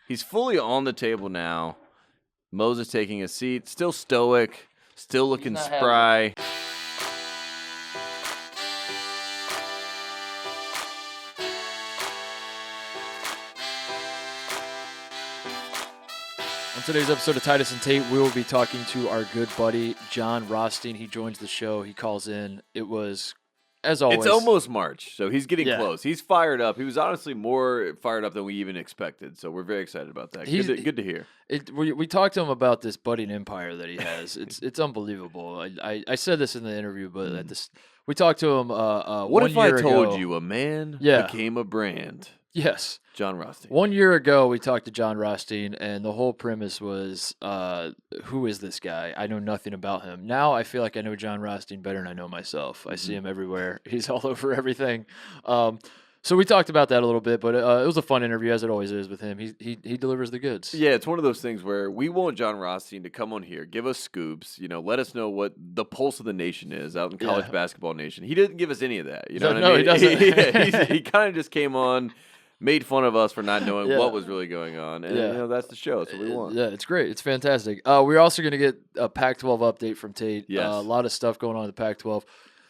He's fully on the table now. Moses taking a seat, still stoic, still looking spry. On today's episode of Titus and Tate, we will be talking to our good buddy, John Rothstein. He joins the show. He calls in. It was, as always. It's almost March, so he's getting close. He's fired up. He was honestly more fired up than we even expected, so we're very excited about that. Good to hear. We talked to him about this budding empire that he has. It's unbelievable. I said this in the interview, but we talked to him what if I told you a man became a brand? Yes. John Rothstein. 1 year ago, we talked to John Rothstein, and the whole premise was, who is this guy? I know nothing about him. Now I feel like I know John Rothstein better than I know myself. I see him everywhere. He's all over everything. So we talked about that a little bit, but it was a fun interview, as it always is with him. He delivers the goods. Yeah, it's one of those things where we want John Rothstein to come on here, give us scoops, let us know what the pulse of the nation is out in college basketball nation. He didn't give us any of that. You know what I mean? He doesn't. He kind of just came on, made fun of us for not knowing what was really going on, and that's the show. That's what we want. Yeah, it's great. It's fantastic. We're also going to get a Pac-12 update from Tate. Yes. A lot of stuff going on in the Pac-12.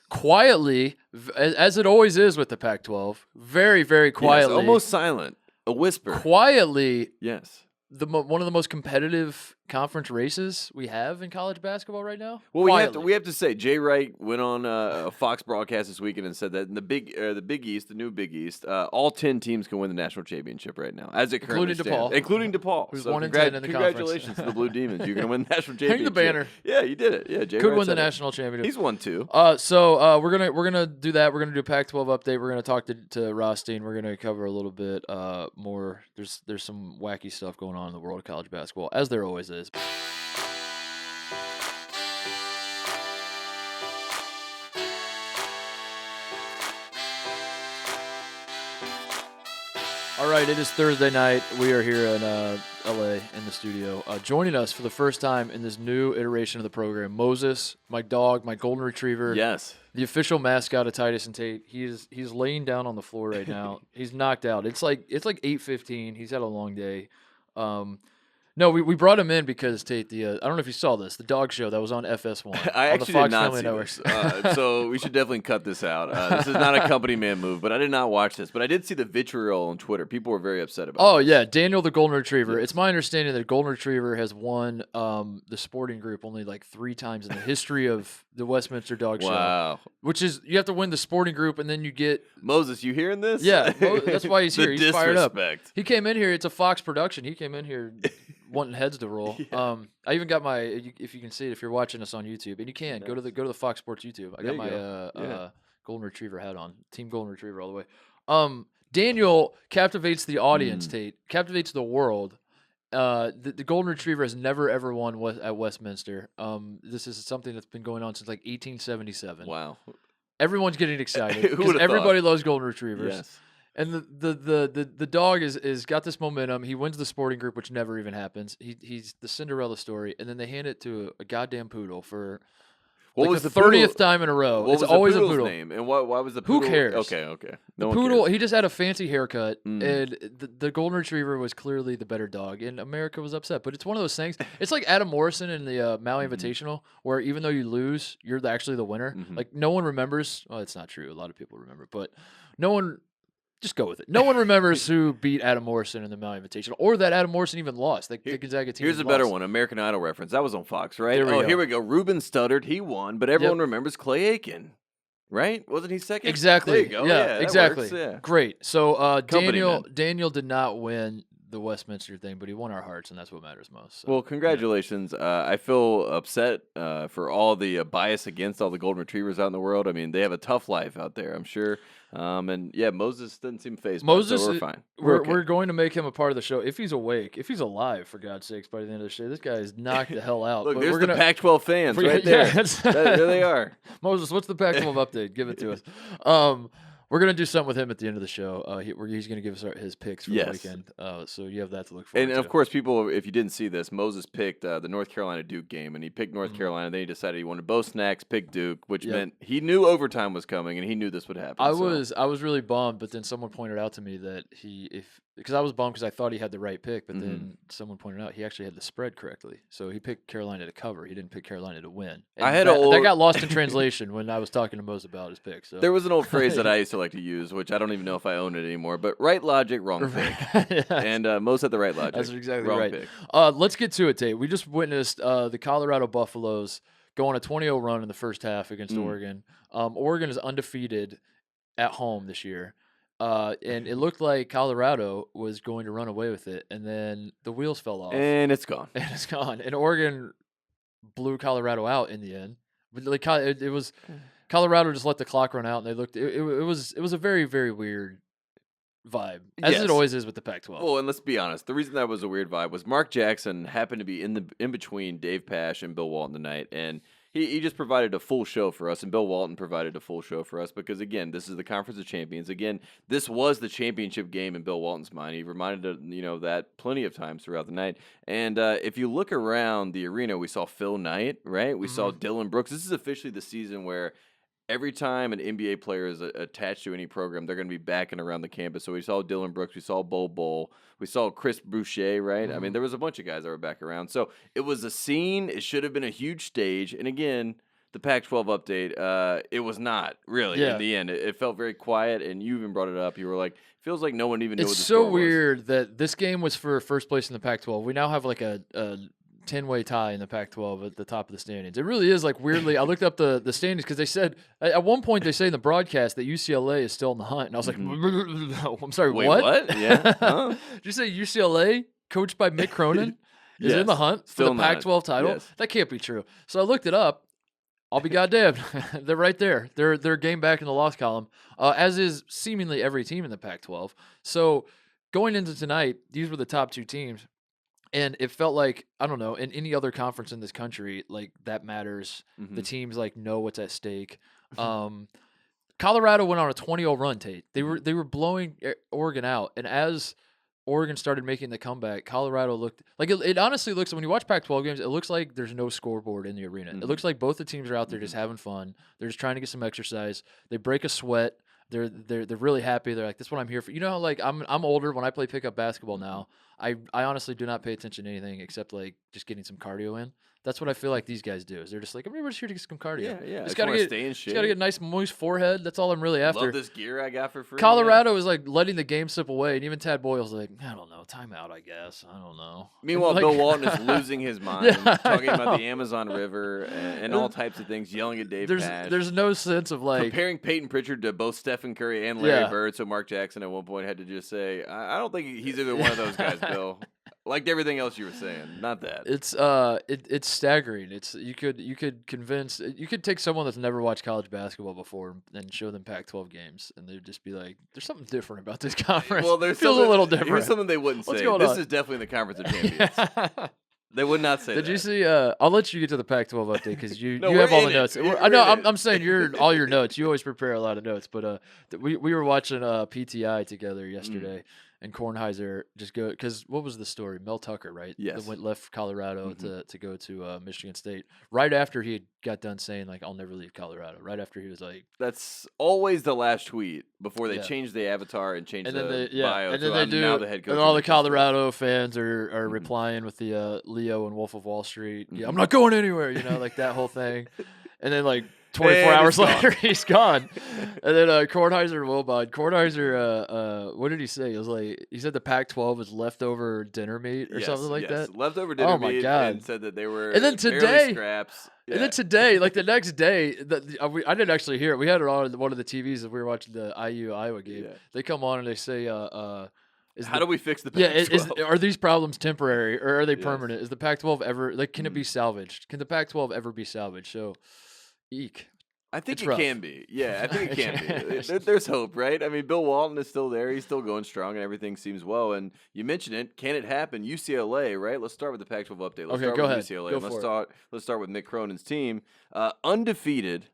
Quietly, as it always is with the Pac-12, very, very quietly. Yes, almost silent. A whisper. Quietly. Yes. One of the most competitive conference races we have in college basketball right now. Well, we have to say Jay Wright went on a Fox broadcast this weekend and said that in the Big East, the new Big East, all 10 teams can win the national championship right now, as it currently stands. Including DePaul, who's so 1 and 10 in the conference. Congratulations to the Blue Demons. You're going to win the national championship. Hang the banner. Yeah, you did it. Yeah, Jay could Wright win the said national championship. He's won 2. So we're gonna do that. We're gonna do a Pac-12 update. We're gonna talk to Rothstein. We're gonna cover a little bit more. There's some wacky stuff going on in the world of college basketball, as there always is. All right, it is Thursday night. We are here in LA in the studio. Joining us for the first time in this new iteration of the program, Moses, my dog, my golden retriever. Yes. The official mascot of Titus and Tate. He's laying down on the floor right now. He's knocked out. It's like 8:15. He's had a long day. No, we brought him in because Tate, I don't know if you saw this, the dog show that was on FS1. I on actually the Fox did not Family see Network. this, so we should definitely cut this out. This is not a company man move, but I did not watch this. But I did see the vitriol on Twitter. People were very upset about it. Yeah, Daniel the Golden Retriever. Yes. It's my understanding that Golden Retriever has won the sporting group only like 3 times in the history of the Westminster Dog Show. Wow. Which is, you have to win the sporting group and then you get... Moses, you hearing this? Yeah, that's why he's here. He's fired up. Disrespect. He came in here. It's a Fox production. He came in here... wanting heads to roll. Yeah. I even got my, if you can see it, if you're watching us on YouTube, and you can go to the Fox Sports YouTube. I got my Golden Retriever hat on, Team Golden Retriever all the way. Daniel captivates the audience. Tate captivates the world. The Golden Retriever has never ever won at Westminster. This is something that's been going on since like 1877. Wow. Everyone's getting excited because everybody loves Golden Retrievers. Yes. And the dog is got this momentum. He wins the sporting group, which never even happens. He's the Cinderella story, and then they hand it to a goddamn poodle for the 30th time in a row. What it's was always the a poodle's poodle. name? And why was the poodle? Who cares? Okay. The poodle, he just had a fancy haircut, and the Golden Retriever was clearly the better dog, and America was upset. But it's one of those things. It's like Adam Morrison in the Maui Invitational, where even though you lose, you're actually the winner. Like, no one remembers. Well, it's not true. A lot of people remember, but no one... Just go with it. No one remembers who beat Adam Morrison in the Maui Invitational, or that Adam Morrison even lost. The Gonzaga team. Here's a better one, American Idol reference. That was on Fox, right? Here we go. Ruben stuttered. He won, but everyone remembers Clay Aiken, right? Wasn't he second? Exactly. There you go. Yeah, exactly. Yeah. Great. So Daniel did not win the Westminster thing, but he won our hearts, and that's what matters most. So, well, congratulations. I feel upset for all the bias against all the Golden Retrievers out in the world. I mean, they have a tough life out there, I'm sure. And yeah, Moses doesn't seem fazed. Moses, so we're fine. We're going to make him a part of the show if he's awake, if he's alive. For God's sakes, by the end of the show, this guy is knocked the hell out. Look, there's the Pac-12 fans right there. There they are. Moses, what's the Pac-12 update? Give it to us. We're going to do something with him at the end of the show. He's going to give us his picks for the weekend. So you have that to look forward to. And, of course, people, if you didn't see this, Moses picked the North Carolina-Duke game, and he picked North Carolina. Then he decided he wanted both snacks, picked Duke, which meant he knew overtime was coming, and he knew this would happen. I was really bummed, but then someone pointed out to me that because I was bummed because I thought he had the right pick, but then someone pointed out he actually had the spread correctly. So he picked Carolina to cover. He didn't pick Carolina to win. And that got lost in translation when I was talking to Mose about his pick. So. There was an old phrase that I used to like to use, which I don't even know if I own it anymore, but right logic, wrong pick. Yes. And Mose had the right logic. That's exactly wrong right. Pick. Let's get to it, Tate. We just witnessed the Colorado Buffaloes go on a 20-0 run in the first half against Oregon. Oregon is undefeated at home this year. And it looked like Colorado was going to run away with it, and then the wheels fell off. And it's gone. And Oregon blew Colorado out in the end. But like it was Colorado just let the clock run out, and they looked. It was a very, very weird vibe, as it always is with the Pac-12. Well, and let's be honest, the reason that was a weird vibe was Mark Jackson happened to be in between Dave Pasch and Bill Walton tonight, and he just provided a full show for us, and Bill Walton provided a full show for us because, again, this is the Conference of Champions. Again, this was the championship game in Bill Walton's mind. He reminded that plenty of times throughout the night. And if you look around the arena, we saw Phil Knight, right? We saw Dylan Brooks. This is officially the season where every time an NBA player is attached to any program, they're going to be backing around the campus. So we saw Dylan Brooks, we saw Bo Bull, we saw Chris Boucher, right? I mean, there was a bunch of guys that were back around. So it was a scene. It should have been a huge stage. And again, the Pac-12 update, it was not really in the end. It felt very quiet, and you even brought it up. You were like, feels like no one even knew what the score was. It's so weird that this game was for first place in the Pac-12. We now have like a 10-way tie in the Pac-12 at the top of the standings. It really is like weirdly. I looked up the standings because they said at one point they say in the broadcast that UCLA is still in the hunt, and I was like, I'm sorry, wait, what? Yeah. Huh? Did you say UCLA, coached by Mick Cronin, is in the hunt for the Pac-12 title? Yes. That can't be true. So I looked it up. I'll be goddamned. They're right there. They're a game back in the loss column, as is seemingly every team in the Pac-12. So going into tonight, these were the top two teams. And it felt like, I don't know, in any other conference in this country, like that matters. The teams like know what's at stake. Colorado went on a 20-0 run, Tate. They were blowing Oregon out. And as Oregon started making the comeback, Colorado looked like it honestly looks, when you watch Pac-12 games, it looks like there's no scoreboard in the arena. It looks like both the teams are out there just having fun. They're just trying to get some exercise. They break a sweat. They're really happy. They're like, that's what I'm here for. You know, like I'm older. When I play pickup basketball now, I honestly do not pay attention to anything except like just getting some cardio in. That's what I feel like these guys do. Is they're just like, I'm just here to get some cardio. Yeah. Just gotta get stay in shape. Just gotta get a nice moist forehead. That's all I'm really after. Love this gear I got for free. Colorado is like letting the game slip away, and even Tad Boyle's like, I don't know, timeout, I guess. I don't know. Meanwhile, Bill Walton is losing his mind, talking about the Amazon River and all types of things, yelling at Dave Pasch. There's no sense of like comparing Peyton Pritchard to both Stephen Curry and Larry Bird. So Mark Jackson at one point had to just say, I don't think he's either one of those guys, Bill. Like everything else you were saying, not that. It's staggering. You could take someone that's never watched college basketball before and show them Pac-12 games, and they'd just be like, "There's something different about this conference." Well, feels a little different. Here's something they wouldn't say. This is definitely the Conference of Champions. They would not say that. Did you see? I'll let you get to the Pac-12 update because you have all the notes. I know. I'm saying all your notes. You always prepare a lot of notes, but we were watching PTI together yesterday. And Kornheiser just go because what was the story? Mel Tucker, right? Yes. That left Colorado to go to Michigan State right after he had got done saying like I'll never leave Colorado. Right after he was like, that's always the last tweet before they change the avatar and change the bio. And then they do. Now the head coach and all the Colorado fans are replying with the Leo and Wolf of Wall Street. Yeah, I'm not going anywhere. You know, like that whole thing. And then like 24 hours later, he's gone. And then Kornheiser and Wilbon. Kornheiser, what did he say? It was like he said the Pac-12 was leftover dinner meat or something like that. Leftover dinner meat. Oh my God! And said that they were. And then today, scraps. Yeah. And then today, like the next day, I didn't actually hear it. We had it on one of the TVs as we were watching the IU Iowa game. Yeah. They come on and they say, how do we fix the Pac-12? Are these problems temporary or are they permanent? Is the Pac-12 ever like? Can it be salvaged? Can the Pac-12 ever be salvaged? So. Eek. I think it can be. Yeah, I think it can be. There's hope, right? I mean, Bill Walton is still there. He's still going strong, and everything seems well. And you mentioned it. Can it happen? UCLA, right? Let's start with the Pac-12 update. Let's start with UCLA. Let's start with Mick Cronin's team. Undefeated.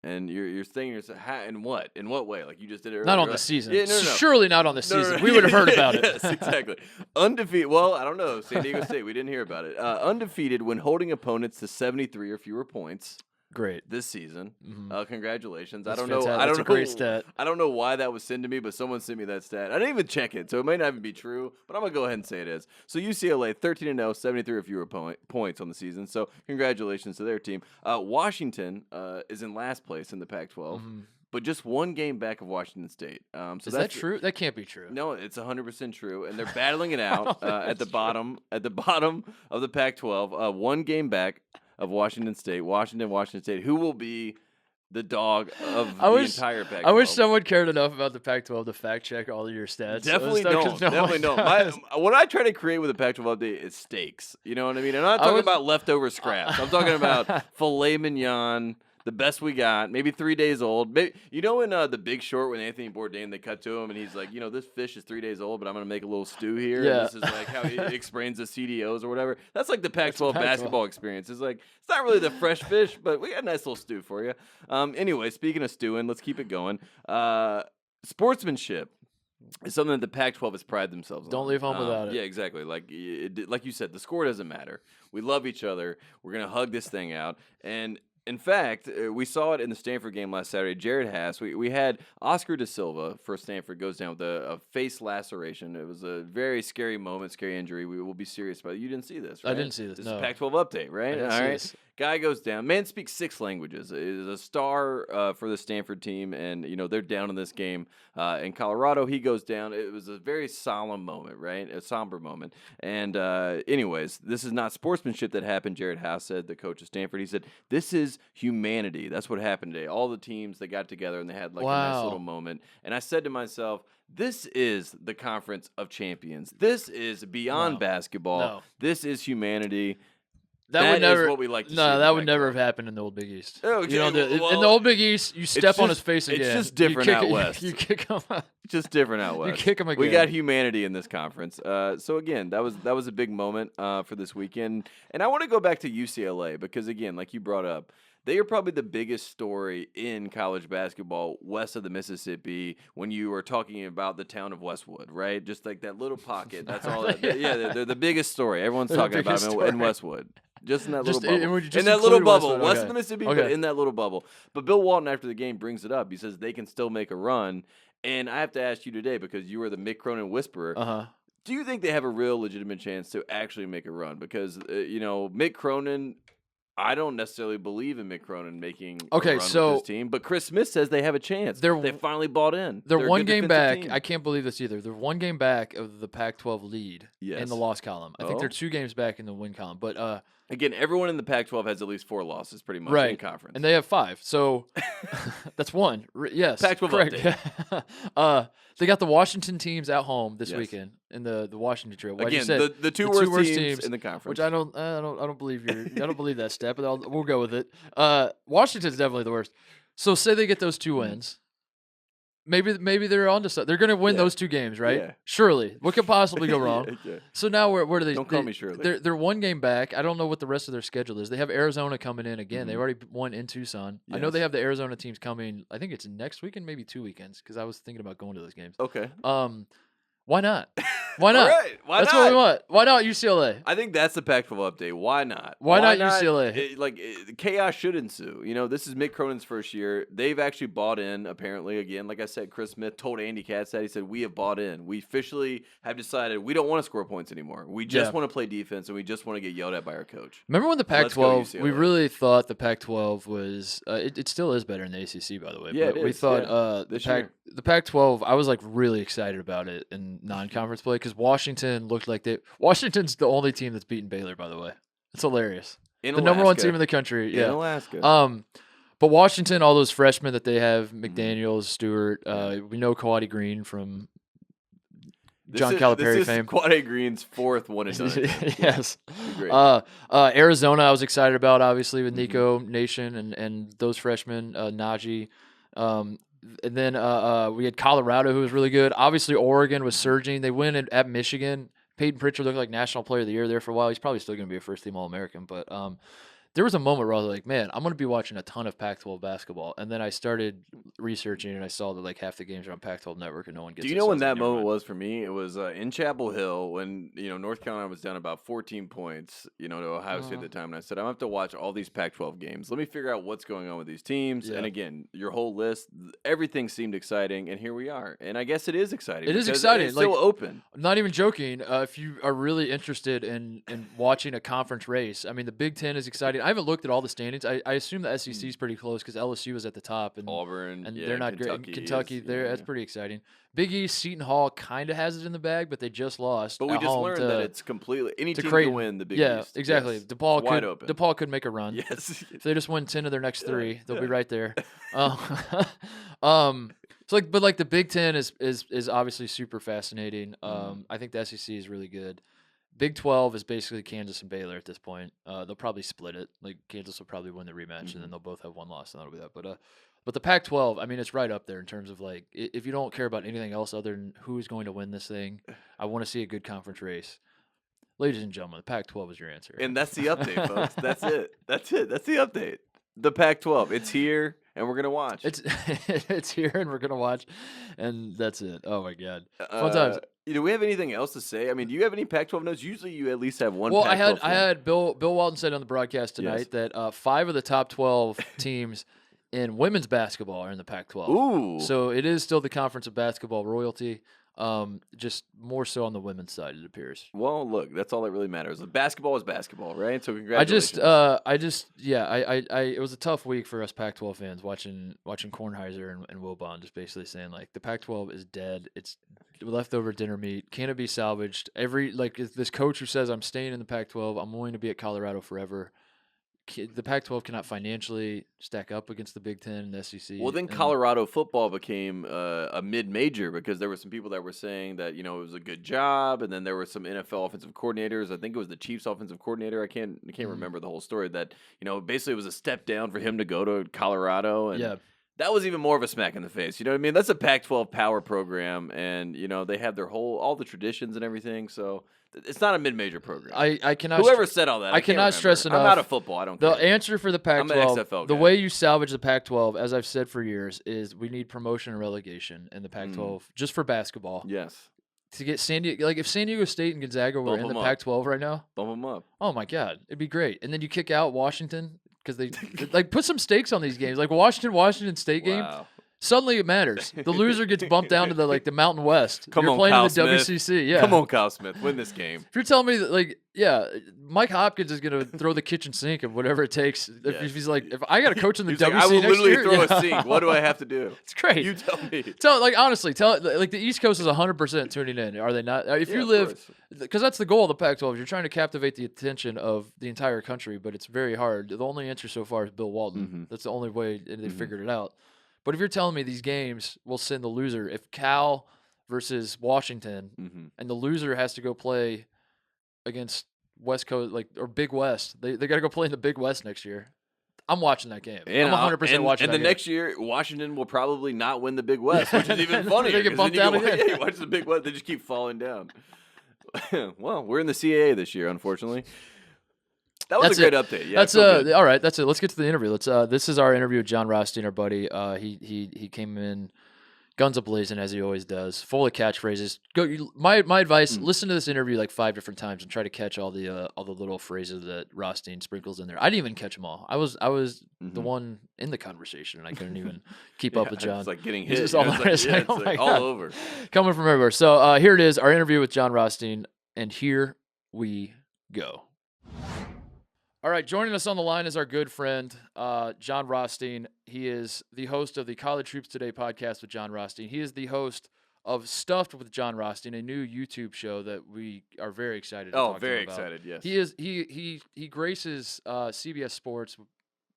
And you're saying in what? In what way? Like you just did it earlier. Not on the season. Yeah, no. Surely not on the season. No. We would have heard about it. Yes, exactly. Undefeated. Well, I don't know. San Diego State. We didn't hear about it. Undefeated when holding opponents to 73 or fewer points. Great. this season. Mhm. Congratulations. That's I don't know. fantastic. I That's don't a great know. stat. I don't know why that was sent to me, but someone sent me that stat. I didn't even check it, so it might not even be true. But I'm gonna go ahead and say it is. So UCLA 13-0, 73 or fewer points on the season. So congratulations to their team. Washington is in last place in the Pac-12. Mhm. But just one game back of Washington State. So Is that true? That can't be true. No, it's 100% true, and they're battling it out don't think at the that's bottom of the Pac-12. One game back of Washington State. Washington State, who will be the dog of the entire Pac-12. I wish someone cared enough about the Pac-12 to fact check all of your stats. Definitely don't. Definitely don't. What I try to create with a Pac-12 update is steaks. You know what I mean? I'm not talking about leftover scraps. I'm talking about filet mignon. The best we got, maybe 3 days old. Maybe, in The Big Short, when Anthony Bourdain, they cut to him, and he's like, this fish is 3 days old, but I'm going to make a little stew here. Yeah. And this is like how he explains the CDOs or whatever. That's like the Pac-12 basketball experience. It's like, it's not really the fresh fish, but we got a nice little stew for you. Anyway, speaking of stewing, let's keep it going. Sportsmanship is something that the Pac-12 has prided themselves on. Don't leave home without it. Yeah, exactly. Like you said, the score doesn't matter. We love each other. We're going to hug this thing out. And in fact, we saw it in the Stanford game last Saturday. Jared Haas, we had Oscar Da Silva for Stanford goes down with a face laceration. It was a very scary moment, scary injury. We will be serious about it. You didn't see this, right? I didn't see this, This no. is Pac-12 update, right? All right. Guy goes down. Man speaks 6 languages. Is a star for the Stanford team, and they're down in this game in Colorado. He goes down. It was a very solemn moment, right? A somber moment. And anyways, this is not sportsmanship that happened. Jared House said, the coach of Stanford. He said, "This is humanity." That's what happened today. All the teams, they got together and they had like a nice little moment. And I said to myself, this is the Conference of Champions. This is beyond basketball. No. This is humanity. That would never. is what we like to see. No, that would never have happened in the old Big East. Oh, okay. In the old Big East, you step on his face again. It's just different out west. You kick him. Just different out west. You kick him again. We got humanity in this conference. So again, that was a big moment for this weekend. And I want to go back to UCLA because again, like you brought up, they are probably the biggest story in college basketball west of the Mississippi when you are talking about the town of Westwood, right? Just like that little pocket. That's all. They're the biggest story. Everyone's talking about them in Westwood. Just in that little bubble. In that little bubble. West of the Mississippi, but in that little bubble. But Bill Walton, after the game, brings it up. He says they can still make a run. And I have to ask you today, because you are the Mick Cronin whisperer, do you think they have a real legitimate chance to actually make a run? Because, Mick Cronin, I don't necessarily believe in Mick Cronin making a run with his team. But Chris Smith says they have a chance. They finally bought in. They're one game back. I can't believe this either. They're one game back of the Pac-12 lead in the loss column. I think they're 2 games back in the win column. But again, everyone in the Pac-12 has at least 4 losses, pretty much, in conference. And they have 5. So that's 1. Yes, Pac-12 correct. They got the Washington teams at home this weekend in the Washington trip. Again, the two worst teams in the conference. Which I don't believe I don't believe that step, but we'll go with it. Washington's definitely the worst. So say they get those 2 wins. Maybe they're on to something. They're going to win those 2 games, right? Yeah. Surely. What could possibly go wrong? So now where do they? Don't call me Shirley. They're 1 game back. I don't know what the rest of their schedule is. They have Arizona coming in again. They already won in Tucson. Yes. I know they have the Arizona teams coming. I think it's next weekend, maybe 2 weekends, because I was thinking about going to those games. Okay. Why not? Why not? All right. That's what we want. Why not UCLA? I think that's the Pac-12 update. Why not? Why not UCLA? Chaos should ensue. This is Mick Cronin's first year. They've actually bought in, apparently. Again, like I said, Chris Smith told Andy Katz that. He said, we have bought in. We officially have decided we don't want to score points anymore. We just want to play defense, and we just want to get yelled at by our coach. Remember when the Pac-12, we really thought the Pac-12 was, it still is better than the ACC, by the way. Yeah, but we thought the Pac-12, I was like really excited about it in non-conference play because Washington's the only team that's beaten Baylor, by the way. It's hilarious. The number 1 team in the country. In Alaska. But Washington, all those freshmen that they have, McDaniels, Stewart, we know Kawhi Green from John Calipari fame. This is Kawhi Green's 4th one and done. Yes. Great. Arizona, I was excited about, obviously, with Nico Nation and those freshmen, Najee. And then we had Colorado, who was really good. Obviously, Oregon was surging. They win at Michigan. Peyton Pritchard looked like National Player of the Year there for a while. He's probably still going to be a first-team All-American. But there was a moment where I was like, man, I'm going to be watching a ton of Pac-12 basketball. And then I started researching and I saw that like half the games are on Pac-12 Network and no one gets it. Do you know when that moment was for me? It was in Chapel Hill when, North Carolina was down about 14 points, to Ohio State at the time. And I said, I'm going to have to watch all these Pac-12 games. Let me figure out what's going on with these teams. Yeah. And again, your whole list, everything seemed exciting. And here we are. And I guess it is exciting. It is exciting. It's still open. I'm not even joking. If you are really interested in watching a conference race, I mean, the Big Ten is exciting. I haven't looked at all the standings. I assume the SEC is pretty close because LSU is at the top. And Auburn. And they're not Kentucky great. Kentucky, is, that's pretty exciting. Big East, Seton Hall kind of has it in the bag, but they just lost. But we just learned that it's completely any team can win the Big East. Yeah, exactly. Yes. DePaul could make a run. Yes. If they just win 10 of their next 3, they'll be right there. But the Big Ten is obviously super fascinating. I think the SEC is really good. Big 12 is basically Kansas and Baylor at this point. They'll probably split it. Like Kansas will probably win the rematch, and then they'll both have one loss, and that'll be that. But the Pac-12, I mean, it's right up there in terms of like if you don't care about anything else other than who is going to win this thing, I want to see a good conference race. Ladies and gentlemen, the Pac-12 is your answer. And that's the update, folks. That's it. That's the update. The Pac-12. It's here, and we're gonna watch. It's here, and we're gonna watch, and that's it. Oh my God, fun times. Do we have anything else to say? I mean, do you have any Pac-12 notes? Usually, you at least have one. Well, Pac-12 I had Bill Walton said on the broadcast tonight that 5 of the top 12 teams in women's basketball are in the Pac-12. Ooh! So it is still the Conference of Basketball royalty. Just more so on the women's side, it appears. Well, look, that's all that really matters. Basketball is basketball, right? So congratulations. It was a tough week for us Pac-12 fans watching Kornheiser and Wilbon just basically saying like the Pac-12 is dead. It's leftover dinner meat. Can it be salvaged? This coach who says I'm staying in the Pac-12, I'm willing to be at Colorado forever. The Pac-12 cannot financially stack up against the Big Ten and the SEC. Well, then Colorado football became a mid-major because there were some people that were saying that it was a good job, and then there were some NFL offensive coordinators. I think it was the Chiefs offensive coordinator. I can't remember the whole story. That basically it was a step down for him to go to Colorado, and that was even more of a smack in the face. You know what I mean? That's a Pac-12 power program, and they have their all the traditions and everything. So. It's not a mid-major program. I cannot. Whoever said all that, I cannot stress enough. I'm out of football. I don't care. The answer for the Pac-12, I'm an XFL the guy. way you salvage the Pac-12, as I've said for years, is we need promotion and relegation in the Pac-12 just for basketball. Yes. To get San Diego, like if San Diego State and Gonzaga were in the Pac-12 right now, bump them up. Oh my God, it'd be great. And then you kick out Washington because they like put some stakes on these games, like Washington State game. Suddenly it matters. The loser gets bumped down to the Mountain West. You're playing Kyle in the Smith. WCC. Yeah. Come on, Kyle Smith. Win this game. If you're telling me that, Mike Hopkins is going to throw the kitchen sink and whatever it takes. If he's like, if I got to coach in the WCC I will literally next year, throw a sink. What do I have to do? It's great. You tell me. Honestly, the East Coast is 100% tuning in. Are they not? If you live, because that's the goal of the Pac-12. You're trying to captivate the attention of the entire country, but it's very hard. The only answer so far is Bill Walton. Mm-hmm. That's the only way they figured it out. But if you're telling me these games will send the loser, if Cal versus Washington and the loser has to go play against West Coast or Big West, they got to go play in the Big West next year. I'm watching that game. I'm 100% watching that game. And the next year, Washington will probably not win the Big West, which is even funnier. They get bumped down again. Yeah, watch the Big West. They just keep falling down. Well, we're in the CAA this year, unfortunately. That was a great update. Yeah, that's all right. That's it. Let's get to the interview. This is our interview with John Rothstein, our buddy. He came in guns a-blazing as he always does, full of catchphrases. My advice: listen to this interview like 5 different times and try to catch all the little phrases that Rothstein sprinkles in there. I didn't even catch them all. I was the one in the conversation, and I couldn't even keep up with John. It's like getting hit. It's all over. Coming from everywhere. So here it is, our interview with John Rothstein, and here we go. All right, joining us on the line is our good friend, John Rothstein. He is the host of the College Hoops Today podcast with John Rothstein. He is the host of Stuffed with John Rothstein, a new YouTube show that we are very excited to talk to him about. Excited, yes. He graces CBS Sports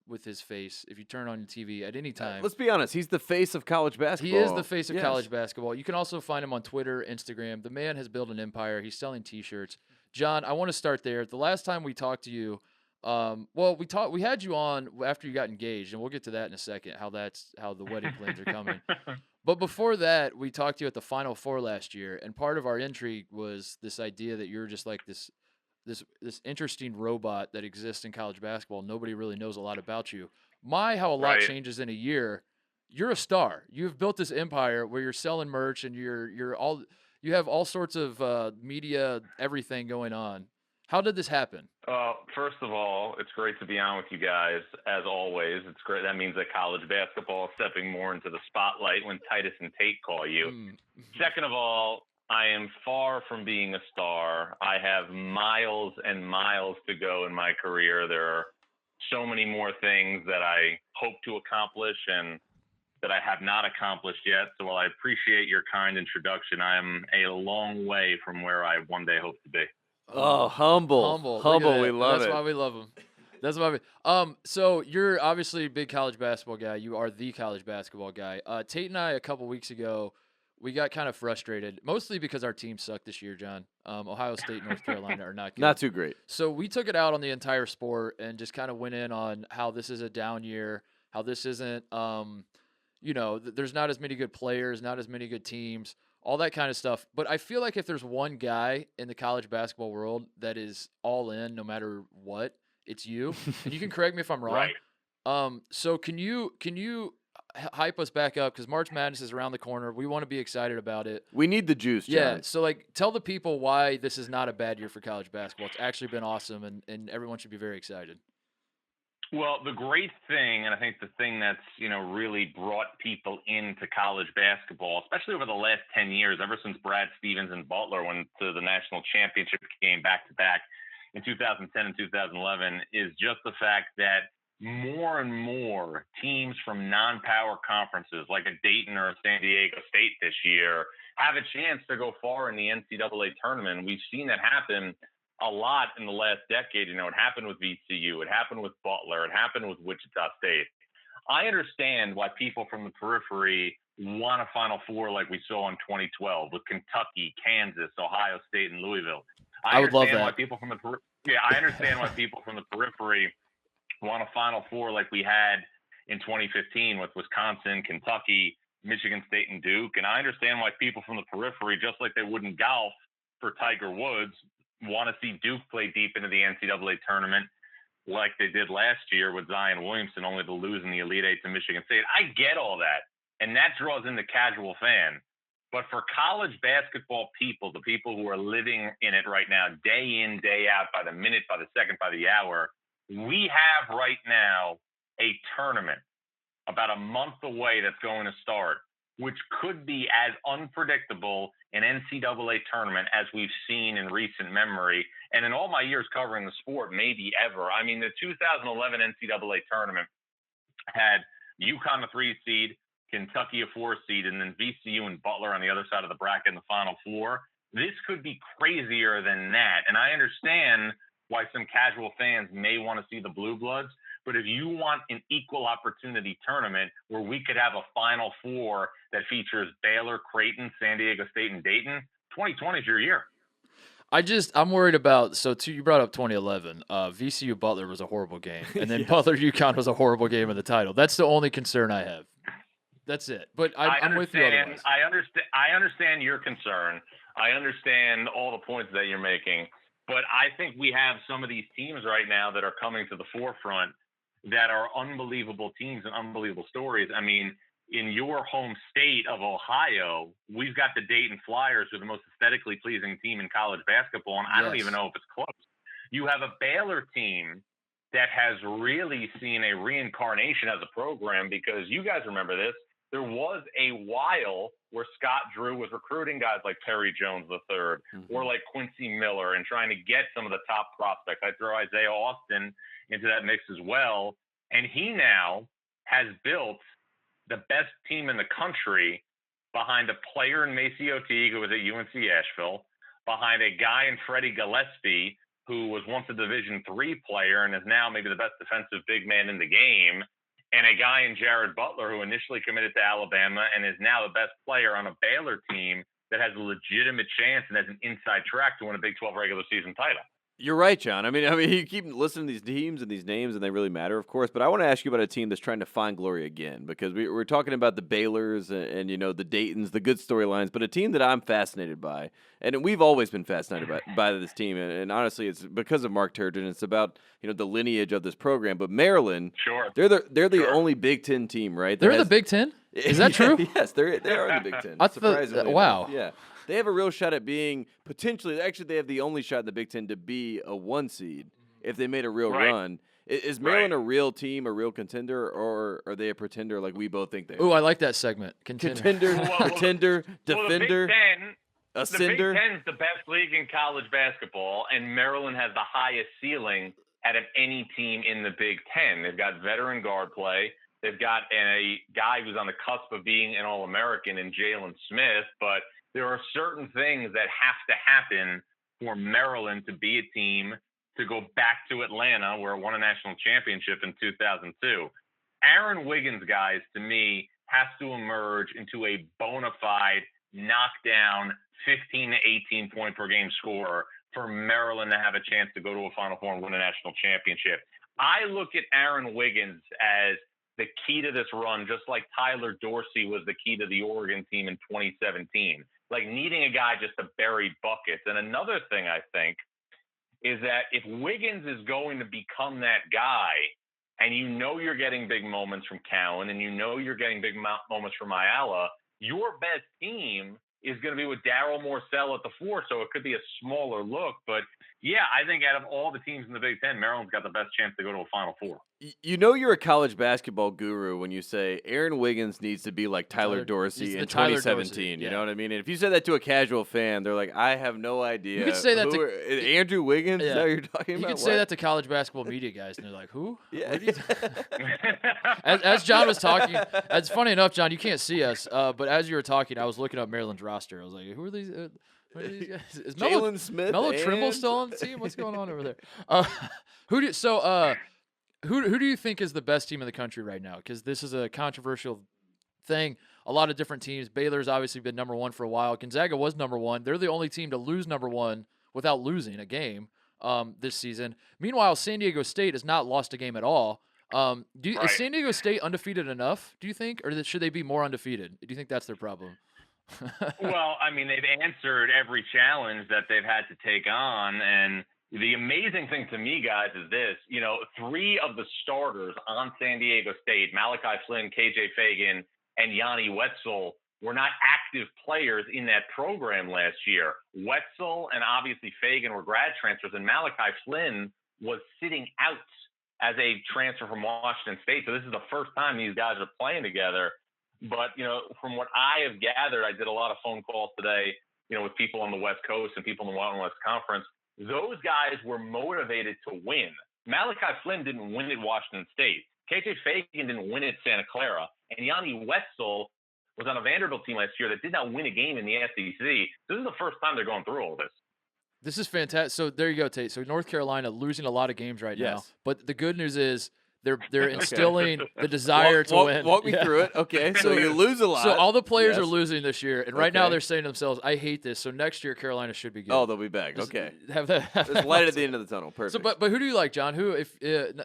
with his face. If you turn on your TV at any time. Let's be honest, he's the face of college basketball. He is the face of college basketball. You can also find him on Twitter, Instagram. The man has built an empire. He's selling T-shirts. John, I want to start there. The last time we talked to you, we had you on after you got engaged, and we'll get to that in a second, how the wedding plans are coming. But before that, we talked to you at the Final Four last year, and part of our intrigue was this idea that you're just like this this interesting robot that exists in college basketball. Nobody really knows a lot about you. How a lot Right. changes in a year. You're a star. You've built this empire where you're selling merch and you have all sorts of media, everything going on. How did this happen? First of all, it's great to be on with you guys, as always. It's great. That means that college basketball is stepping more into the spotlight when Titus and Tate call you. Second of all, I am far from being a star. I have miles and miles to go in my career. There are so many more things that I hope to accomplish and that I have not accomplished yet. So while I appreciate your kind introduction, I am a long way from where I one day hope to be. Oh, humble. We love That's it. why we love him. That's why so you're obviously a big college basketball guy. You are the college basketball guy. Tate and I, a couple weeks ago, we got kind of frustrated, mostly because our team sucked this year, John. Ohio State and North Carolina are not good. Not too great. So we took it out on the entire sport and just kind of went in on how this is a down year, how this isn't, there's not as many good players, not as many good teams, all that kind of stuff. But I feel like if there's one guy in the college basketball world that is all in no matter what, it's you. And you can correct me if I'm wrong. Right. So can you hype us back up, because March Madness is around the corner. We want to be excited about it. We need the juice, John. Yeah, so tell the people why this is not a bad year for college basketball. It's actually been awesome, and everyone should be very excited. Well, the great thing, and I think the thing that's, really brought people into college basketball, especially over the last 10 years, ever since Brad Stevens and Butler went to the national championship game back-to-back in 2010 and 2011, is just the fact that more and more teams from non-power conferences like a Dayton or a San Diego State this year have a chance to go far in the NCAA tournament. We've seen that happen a lot in the last decade. It happened with VCU. It happened with Butler. It happened with Wichita State. I understand why people from the periphery want a Final Four like we saw in 2012 with Kentucky, Kansas, Ohio State, and Louisville. I would love that. I understand why people from the periphery want a Final Four like we had in 2015 with Wisconsin, Kentucky, Michigan State, and Duke. And I understand why people from the periphery, just like they would in golf for Tiger Woods, want to see Duke play deep into the NCAA tournament like they did last year with Zion Williamson, only to lose in the Elite Eight to Michigan State. I get all that, and that draws in the casual fan. But for college basketball people, the people who are living in it right now, day in, day out, by the minute, by the second, by the hour, we have right now a tournament about a month away that's going to start, which could be as unpredictable an NCAA tournament as we've seen in recent memory. And in all my years covering the sport, maybe ever. I mean, the 2011 NCAA tournament had UConn a 3 seed, Kentucky a 4 seed, and then VCU and Butler on the other side of the bracket in the Final Four. This could be crazier than that. And I understand why some casual fans may want to see the Blue Bloods. But if you want an equal opportunity tournament where we could have a Final Four that features Baylor, Creighton, San Diego State, and Dayton, 2020 is your year. I'm worried about, you brought up 2011. VCU Butler was a horrible game. And then Butler UConn was a horrible game in the title. That's the only concern I have. That's it. But I'm with you otherwise. I understand your concern. I understand all the points that you're making. But I think we have some of these teams right now that are coming to the forefront that are unbelievable teams and unbelievable stories. I mean, in your home state of Ohio, we've got the Dayton Flyers, who are the most aesthetically pleasing team in college basketball, and I don't even know if it's close. You have a Baylor team that has really seen a reincarnation as a program, because you guys remember this. There was a while where Scott Drew was recruiting guys like Perry Jones III or like Quincy Miller and trying to get some of the top prospects. I throw Isaiah Austin into that mix as well. And he now has built the best team in the country behind a player in Maceo Teague, who was at UNC Asheville, behind a guy in Freddie Gillespie, who was once a Division III player and is now maybe the best defensive big man in the game, and a guy in Jared Butler, who initially committed to Alabama and is now the best player on a Baylor team that has a legitimate chance and has an inside track to win a Big 12 regular season title. You're right, John. I mean, you keep listening to these teams and these names, and they really matter, of course. But I want to ask you about a team that's trying to find glory again, because we're talking about the Baylors and the Daytons, the good storylines, but a team that I'm fascinated by, and we've always been fascinated by this team, and honestly, it's because of Mark Turgeon. It's about the lineage of this program. But Maryland, Sure, they're the only Big Ten team, right? They're in the Big Ten. Is that true? Yes, they are in the Big Ten. Surprisingly, wow. Yeah. They have a real shot at being potentially. Actually, they have the only shot in the Big Ten to be a 1 seed if they made a real run. Is Maryland a real team, a real contender, or are they a pretender like we both think they are? Ooh, I like that segment. Contender, pretender, defender, the Big Ten's the best league in college basketball, and Maryland has the highest ceiling out of any team in the Big Ten. They've got veteran guard play. They've got a guy who's on the cusp of being an All-American in Jalen Smith, but there are certain things that have to happen for Maryland to be a team to go back to Atlanta, where it won a national championship in 2002. Aaron Wiggins, guys, to me, has to emerge into a bona fide knockdown 15 to 18 point per game scorer for Maryland to have a chance to go to a Final Four and win a national championship. I look at Aaron Wiggins as the key to this run, just like Tyler Dorsey was the key to the Oregon team in 2017. Like needing a guy just to bury buckets. And another thing I think is that if Wiggins is going to become that guy, and you're getting big moments from Cowan, and you're getting big moments from Ayala, your best team is going to be with Darryl Morcell at the 4, so it could be a smaller look. But, yeah, I think out of all the teams in the Big Ten, Maryland's got the best chance to go to a Final Four. You're a college basketball guru when you say Aaron Wiggins needs to be like Tyler Dorsey in 2017. You know what I mean? And if you said that to a casual fan, they're like, I have no idea. You could say that to Andrew Wiggins? Yeah. Is that what you're talking about? You could say that to college basketball media guys, and they're like, who? Yeah. As John was talking, it's funny enough, John, you can't see us, but as you were talking, I was looking up Maryland's roster. I was like, who are these? What are these guys? Is Jalen Smith, Melo Trimble still on the team? What's going on over there? Who do you think is the best team in the country right now? Because this is a controversial thing. A lot of different teams. Baylor's obviously been number 1 for a while. Gonzaga was number 1. They're the only team to lose number 1 without losing a game this season. Meanwhile, San Diego State has not lost a game at all. Is San Diego State undefeated enough, do you think? Or should they be more undefeated? Do you think that's their problem? Well, I mean, they've answered every challenge that they've had to take on. And the amazing thing to me, guys, is this. 3 of the starters on San Diego State, Malachi Flynn, KJ Fagan, and Yanni Wetzel, were not active players in that program last year. Wetzel and obviously Fagan were grad transfers, and Malachi Flynn was sitting out as a transfer from Washington State. So this is the first time these guys are playing together. But, from what I have gathered, I did a lot of phone calls today, with people on the West Coast and people in the Mountain West Conference. Those guys were motivated to win. Malachi Flynn didn't win at Washington State. KJ Fagan didn't win at Santa Clara. And Yanni Wetzel was on a Vanderbilt team last year that did not win a game in the SEC. This is the first time they're going through all this. This is fantastic. So there you go, Tate. So North Carolina losing a lot of games right now. But the good news is they're instilling the desire to win. Walk me through it. Okay, so you lose a lot. So all the players are losing this year, and right now they're saying to themselves, "I hate this." So next year Carolina should be good. Oh, they'll be back. Okay, have that. There's light at the end of the tunnel. Perfect. So, but who do you like, John? Who, if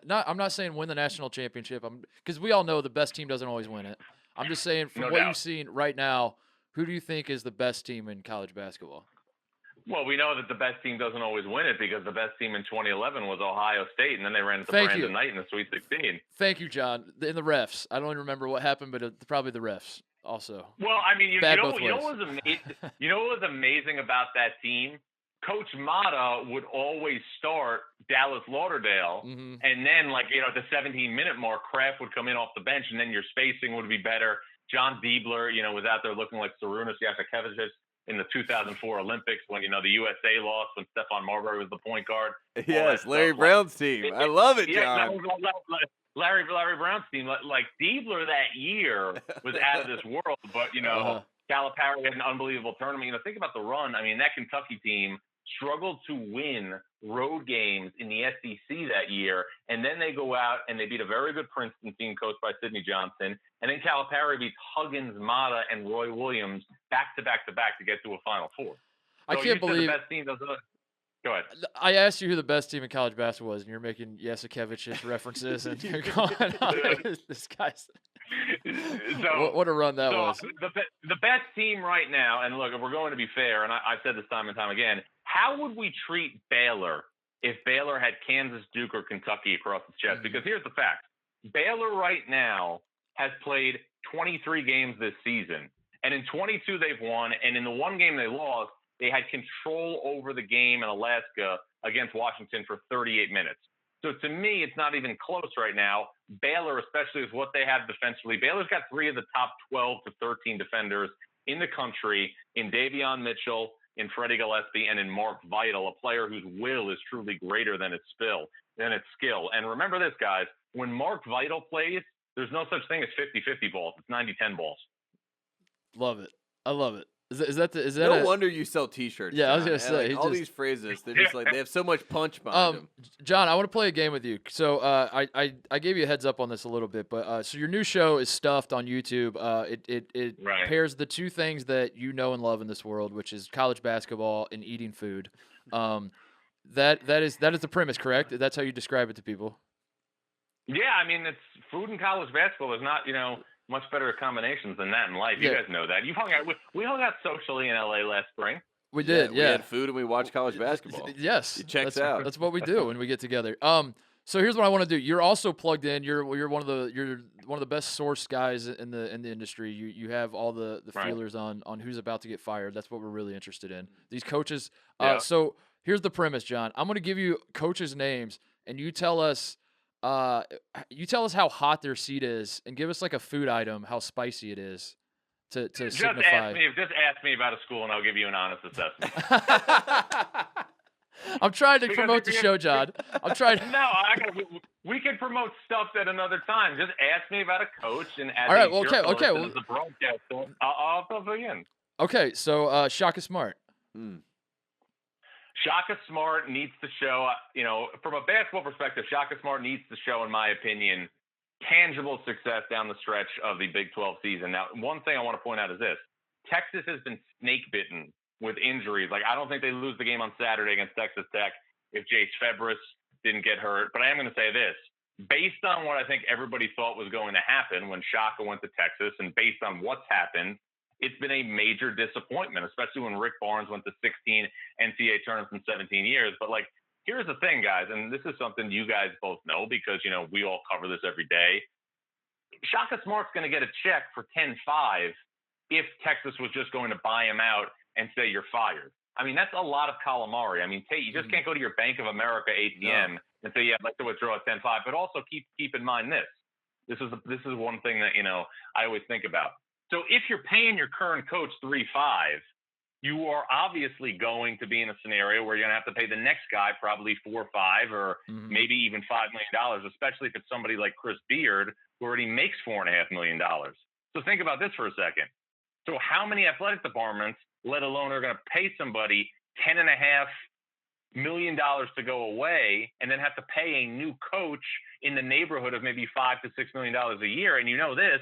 I'm not saying win the national championship, because we all know the best team doesn't always win it. I'm just saying from what you've seen right now, who do you think is the best team in college basketball? Well, we know that the best team doesn't always win it because the best team in 2011 was Ohio State, and then they ran into Brandon Knight in the Sweet 16. Thank you, John. In the refs. I don't even remember what happened, but probably the refs also. Well, I mean, you know what was amazing about that team? Coach Mata would always start Dallas Lauderdale, and then, at the 17-minute mark, Kraft would come in off the bench, and then your spacing would be better. John Diebler, was out there looking like Sarunas Jasikevicius in the 2004 Olympics when, the USA lost, when Stephon Marbury was the point guard. Yes, Larry Brown's team. I love it, John. Larry Brown's team. Like Diebler that year was out of this world, but, Calipari had an unbelievable tournament. Think about the run. I mean, that Kentucky team struggled to win road games in the SEC that year, and then they go out and they beat a very good Princeton team coached by Sidney Johnson, and then Calipari beats Huggins, Mata, and Roy Williams back to back to get to a Final Four. I can't believe the best team doesn't. Go ahead. I asked you who the best team in college basketball was, and you're making Jasikevich's references, and you're going on this guy's. So what a run that was. The best team right now, and look, if we're going to be fair, and I've said this time and time again, how would we treat Baylor if Baylor had Kansas, Duke, or Kentucky across its chest? Because here's the fact. Baylor right now has played 23 games this season, and in 22 they've won, and in the one game they lost, they had control over the game in Alaska against Washington for 38 minutes. So to me, it's not even close right now. Baylor, especially with what they have defensively, Baylor's got 3 of the top 12 to 13 defenders in the country in Davion Mitchell, in Freddie Gillespie, and in Mark Vital, a player whose will is truly greater than its skill. And remember this, guys, when Mark Vital plays, there's no such thing as 50-50 balls. It's 90-10 balls. Love it. I love it. Is that no wonder you sell T-shirts. Yeah, John. I was gonna say like, all these phrases. They're just like they have so much punch behind them. John, I want to play a game with you. So I gave you a heads up on this a little bit, but so your new show is Stuffed on YouTube. It right. pairs the two things that you know and love in this world, which is college basketball and eating food. That is the premise, correct? That's how you describe it to people. Yeah, I mean, it's food and college basketball is not, much better combinations than that in life. You guys know that. We hung out socially in LA last spring. We did, We had food and we watched college basketball. Yes. It checks out. That's what we do when we get together. So here's what I want to do. You're also plugged in. You're one of the best source guys in the industry. You have all the feelers on who's about to get fired. That's what we're really interested in. These coaches. So here's the premise, John. I'm going to give you coaches' names, and you tell us how hot their seat is, and give us like a food item, how spicy it is, to signify. Just ask me about a school, and I'll give you an honest assessment. I'm trying to promote the show, John. I'm trying. No, we can promote stuff at another time. Just ask me about a coach, and all right. Well, okay. Well, the broadcast, I'll fill you in. Okay, so Shaka Smart. Shaka Smart needs to show, from a basketball perspective, Shaka Smart needs to show, in my opinion, tangible success down the stretch of the Big 12 season. Now, one thing I want to point out is this. Texas has been snake bitten with injuries. Like, I don't think they lose the game on Saturday against Texas Tech if Jace Febris didn't get hurt. But I am going to say this. Based on what I think everybody thought was going to happen when Shaka went to Texas, and based on what's happened, it's been a major disappointment, especially when Rick Barnes went to 16 NCAA tournaments in 17 years. But, here's the thing, guys, and this is something you guys both know because, we all cover this every day. Shaka Smart's going to get a check for 10-5 if Texas was just going to buy him out and say you're fired. I mean, that's a lot of calamari. I mean, Tate, you just can't go to your Bank of America ATM and say, yeah, I'd like to withdraw at 10-5. But also keep in mind this. This is one thing that, I always think about. So if you're paying your current coach 3-5, you are obviously going to be in a scenario where you're going to have to pay the next guy probably 4 or 5 or maybe even $5 million, especially if it's somebody like Chris Beard who already makes $4.5 million. So think about this for a second. So how many athletic departments, let alone are going to pay somebody $10.5 million to go away and then have to pay a new coach in the neighborhood of maybe $5 to $6 million a year? And this,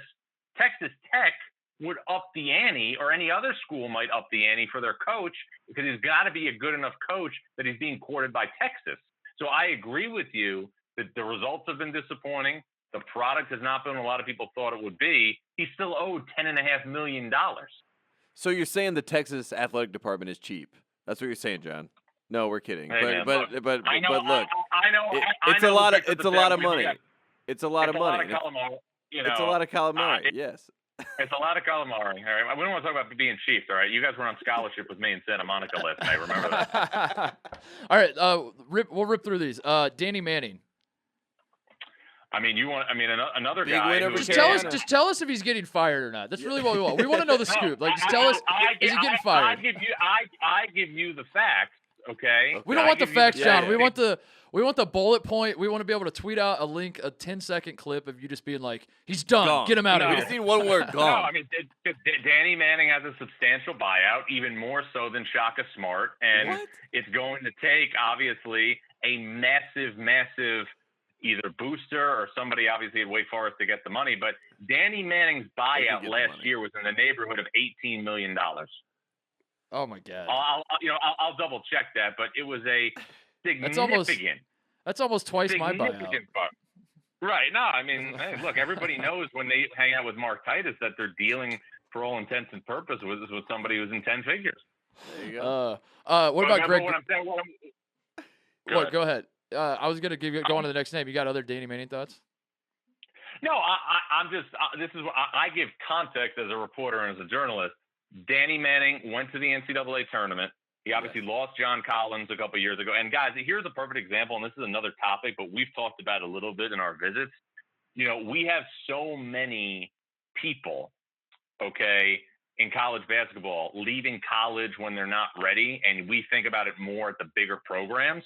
Texas Tech would up the ante, or any other school might up the ante for their coach, because he's got to be a good enough coach that he's being courted by Texas. So I agree with you that the results have been disappointing. The product has not been what a lot of people thought it would be. He's still owed $10.5 million. So you're saying the Texas athletic department is cheap? That's what you're saying, John? No, we're kidding. Hey, but look, look, I know, it's a lot of money. It's a lot of money. It's a lot of calamari. Yes. It's a lot of calamari. All right, we don't want to talk about being Chiefs. All right, you guys were on scholarship with me in Santa Monica last night. Remember that? All right, we'll rip through these. Danny Manning. Another big guy. Just tell us if he's getting fired or not. That's really what we want. We want to know the scoop. Just tell us, is he getting fired? I give you the facts. Okay. We don't want the facts, John. We want the bullet point. We want to be able to tweet out a link, a 10-second clip of you just being like, he's done. Gone. Get him out of here. here. We just need one word, gone. No, Danny Manning has a substantial buyout, even more so than Shaka Smart. And it's going to take, obviously, a massive either booster or somebody obviously at Wake Forest to get the money. But Danny Manning's buyout last year was in the neighborhood of $18 million. Oh my God. I'll double check that, but it was a significant. That's almost twice my buyout. Bump. Right. No, I mean, hey, look, everybody knows when they hang out with Mark Titus that they're dealing, for all intents and purposes, with somebody who's in 10 figures. There you go. What about Greg? Go ahead. I was gonna go on to the next name. You got other Danny Manning thoughts? No, I'm just. This is what I give context as a reporter and as a journalist. Danny Manning went to the NCAA tournament. He obviously lost John Collins a couple years ago. And guys, here's a perfect example. And this is another topic, but we've talked about it a little bit in our visits. We have so many people, okay, in college basketball leaving college when they're not ready, and we think about it more at the bigger programs.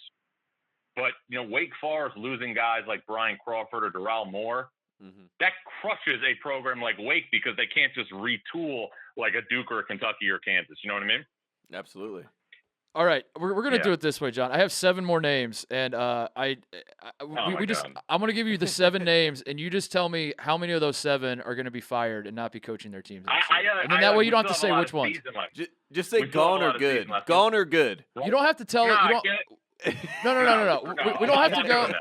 But Wake Forest losing guys like Brian Crawford or Darrell Moore, that crushes a program like Wake because they can't just retool like a Duke or a Kentucky or Kansas. You know what I mean? Absolutely. All right, we're going to do it this way, John. I have 7 more names, and I'm going to give you the 7 names, and you just tell me how many of those 7 are going to be fired and not be coaching their teams. And then that way you don't have to say which ones. Just say gone or good. Gone or good. You don't have to tell it. No. We don't have to go.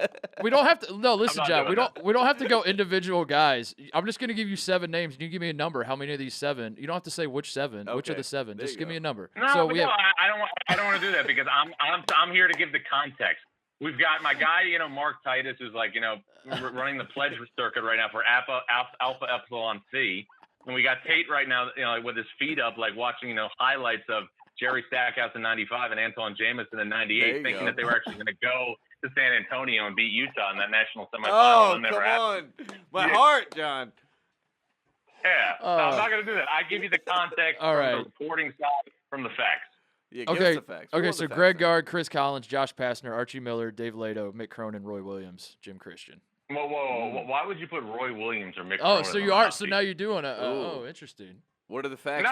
We don't have to. No, listen, John. We don't have to go individual guys. I'm just going to give you 7 names, and you give me a number. How many of these 7? You don't have to say which 7. Okay. Which of the 7? Just give me a number. No, I don't want to do that because I'm here to give the context. We've got my guy, Mark Titus, who's like, running the pledge circuit right now for Alpha Epsilon C, and we got Tate right now, with his feet up, like watching, highlights of Jerry Stackhouse in 95 and Anton Jamison in 98, thinking that they were actually going to go to San Antonio and beat Utah in that national semifinal. Oh, come on. My heart, John. Yeah. No, I'm not going to do that. I give you the context from the reporting side, from the facts. Yeah, give us the facts. Okay, so Greg Gard, Chris Collins, Josh Pastner, Archie Miller, Dave Lato, Mick Cronin, Roy Williams, Jim Christian. Whoa. Why would you put Roy Williams or Mick Cronin? Oh, so you are. So now you're doing it. Oh, interesting. What are the facts? No,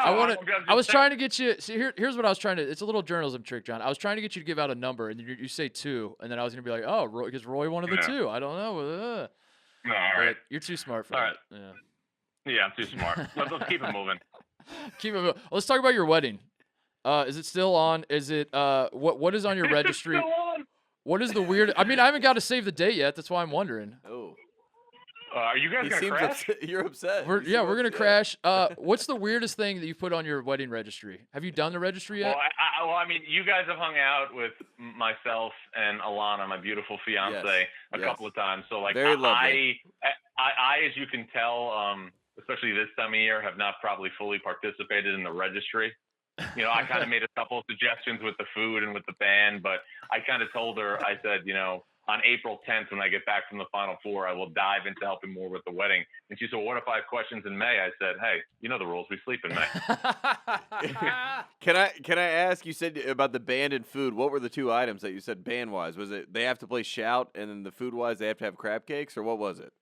I was trying to get you. See, here's what I was trying to. It's a little journalism trick, John. I was trying to get you to give out a number, and you say 2, and then I was gonna be like, oh, because Roy one of the 2. I don't know. No, all right. You're too smart for that. Yeah. Yeah, I'm too smart. Let's keep it moving. Keep it moving. Let's talk about your wedding. Is it still on? Is it what is on your registry? It's still on. What is the weird? I mean, I haven't got to save the date yet. That's why I'm wondering. Oh. Are you guys gonna crash? You're upset. We're gonna crash. What's the weirdest thing that you put on your wedding registry? Have you done the registry yet? Well, I mean, you guys have hung out with myself and Alana, my beautiful fiance, a couple of times. So, like, very lovely. I, as you can tell, especially this time of year, have not probably fully participated in the registry. I kind of made a couple of suggestions with the food and with the band, but I kind of told her, I said, on April 10th, when I get back from the Final Four, I will dive into helping more with the wedding. And she said, what if I have questions in May? I said, hey, you know the rules. We sleep in May. Can I ask, you said about the band and food, what were the 2 items that you said band-wise? Was it they have to play Shout, and then the food-wise they have to have crab cakes, or what was it?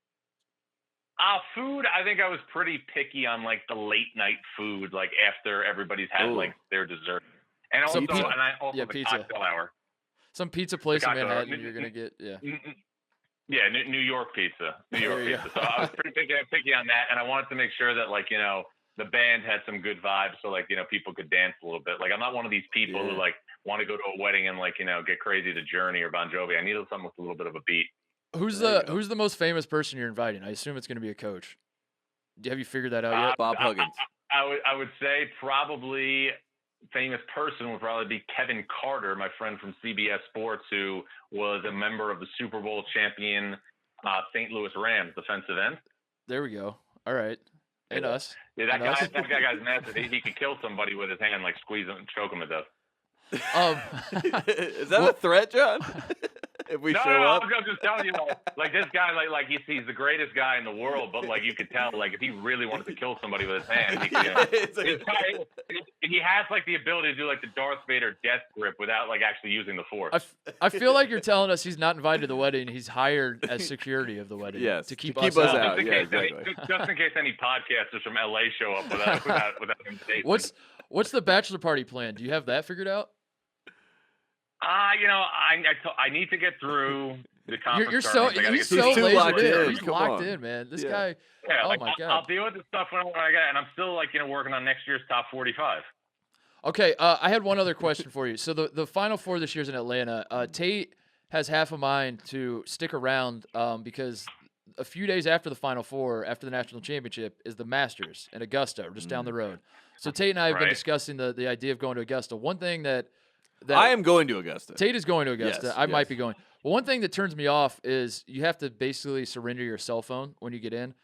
Food, I think I was pretty picky on, like, the late-night food, like, after everybody's had, like, their dessert. And also, the pizza. Cocktail hour. Some pizza place in Manhattan you're going to get, Yeah, New York pizza. New York pizza. So I was pretty picky on that, and I wanted to make sure that, like, the band had some good vibes so, like, people could dance a little bit. Like, I'm not one of these people who, like, want to go to a wedding and, like, get crazy to Journey or Bon Jovi. I needed something with a little bit of a beat. Who's the most famous person you're inviting? I assume it's going to be a coach. Have you figured that out yet? Bob Huggins. I would say probably famous person would probably be Kevin Carter, my friend from CBS Sports, who was a member of the Super Bowl champion St. Louis Rams defensive end. There we go. All right. And us. Yeah, that guy's massive. He could kill somebody with his hand, like squeeze him and choke him to death. Is that a threat, John? If we show up, I'm just telling you, like this guy, like he's the greatest guy in the world, but like you could tell, like if he really wanted to kill somebody with his hand, he could. He has like the ability to do like the Darth Vader death grip without like actually using the force. I feel like you're telling us he's not invited to the wedding. He's hired as security of the wedding. Yes, to keep us out. Just in case any podcasters from LA show up without him. What's the bachelor party plan? Do you have that figured out? I need to get through the conference. He's so lasered in. He's locked in, man. This guy. Yeah, my God. I'll deal with the stuff when I get, and I'm still like working on next year's top 45. Okay, I had one other question for you. So the Final Four this year's in Atlanta. Tate has half a mind to stick around because a few days after the Final Four, after the national championship, is the Masters in Augusta, just down the road. So Tate and I have been discussing the idea of going to Augusta. One thing that I am going to Augusta. Tate is going to Augusta. Yes, I might be going. Well, one thing that turns me off is you have to basically surrender your cell phone when you get in.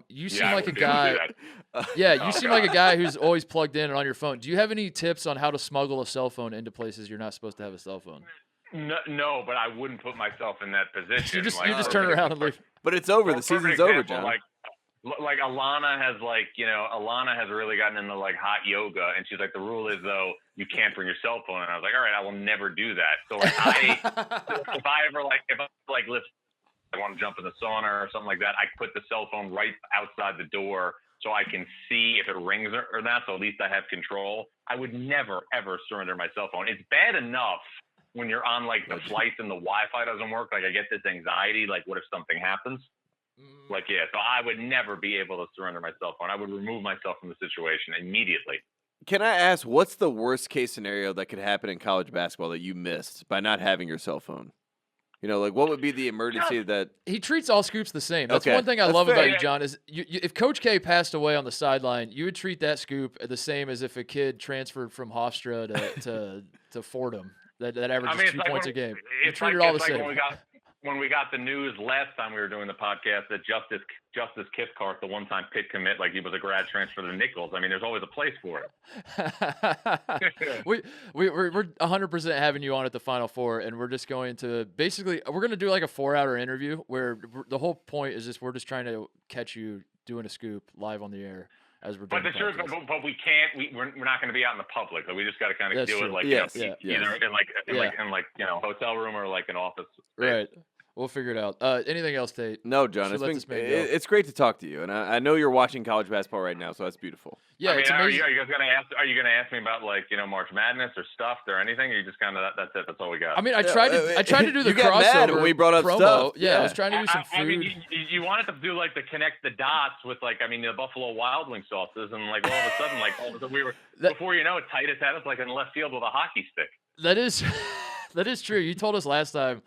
You seem like a guy. You seem like a guy who's always plugged in and on your phone. Do you have any tips on how to smuggle a cell phone into places you're not supposed to have a cell phone? No, but I wouldn't put myself in that position. you just turn around and leave. But it's over. The season's over, John. Like Alana has really gotten into like hot yoga, and she's like, the rule is though you can't bring your cell phone. And I was like, all right, I will never do that. So like if I lift. I want to jump in the sauna or something like that, I put the cell phone right outside the door so I can see if it rings or not, so at least I have control. I would never, ever surrender my cell phone. It's bad enough when you're on, like, the flights and the Wi-Fi doesn't work. Like, I get this anxiety, like, what if something happens? Like, yeah, so I would never be able to surrender my cell phone. I would remove myself from the situation immediately. Can I ask, what's the worst-case scenario that could happen in college basketball that you missed by not having your cell phone? You know, like what would be the emergency that he treats all scoops the same? That's one thing I love about you, John. Is if Coach K passed away on the sideline, you would treat that scoop the same as if a kid transferred from Hofstra to Fordham that averages 2 points a game. You treat it all the same. When we got the news last time we were doing the podcast that Justice Kithcart, the one-time Pitt commit, like he was a grad transfer to the Nichols. I mean, there's always a place for it. We're 100% having you on at the Final Four, and we're just going to we're going to do like a 4-hour interview where the whole point is we're just trying to catch you doing a scoop live on the air. As we're doing but we can't. We're not going to be out in the public. Like, we just got to kind of do it like either in a hotel room or like an office. Right. We'll figure it out. Anything else, Tate? No, John. It's great to talk to you, and I know you're watching college basketball right now, so that's beautiful. Yeah, I mean, it's amazing. Are you guys gonna ask? Are you gonna ask me about like March Madness or stuff or anything? Or you just kind of that's it. That's all we got. I mean, I tried to do the you crossover. got mad when we brought up promo. stuff. Yeah, I was trying to do some food. I mean, you wanted to do like the connect the dots with like the Buffalo Wild Wing sauces, and like all of a sudden we were before you know it, Titus had us like in left field with a hockey stick. That is true. You told us last time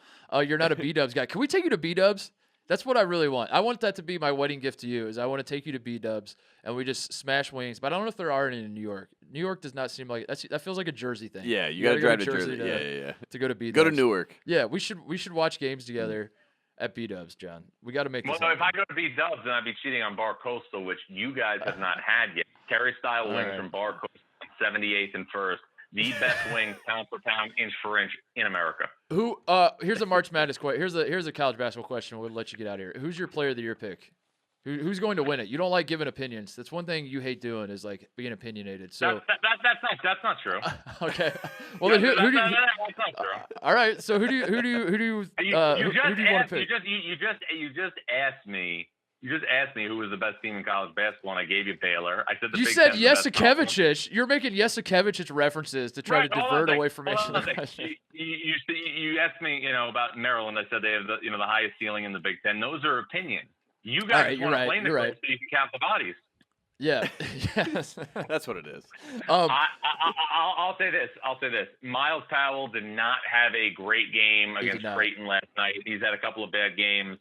you're not a B-Dubs guy. Can we take you to B-Dubs? That's what I really want. I want that to be my wedding gift to you. Is I want to take you to B-Dubs and we just smash wings. But I don't know if there are any in New York. New York does not seem like that feels like a Jersey thing. Yeah, you got to drive to Jersey. To go to B-Dubs. Go to Newark. Yeah, we should watch games together at B-Dubs, John. We got to make this happen. If I go to B-Dubs, then I'd be cheating on Bar Coastal, which you guys have not had yet. Terry-style wings from Bar Coastal, 78th and 1st. The best wings, pound for pound, inch for inch in America. Here's a March Madness question. Here's a college basketball question. We'll let you get out of here. Who's your player of the year pick? Who's going to win it? You don't like giving opinions. That's one thing you hate doing is like being opinionated. So that's not true. Okay. Well, then who do you? That's not true. All right. So who do you want to pick? You just asked me. You just asked me who was the best team in college basketball, and I gave you Baylor. I said you said Yesikevicius. You're making Yesikevicius references to try to divert away from answering the question. You asked me, about Maryland. I said they have the highest ceiling in the Big Ten. Those are opinions. You guys want to blame the coach so you can count the bodies. Yeah, yes. That's what it is. I'll say this. Miles Powell did not have a great game against Creighton last night. He's had a couple of bad games.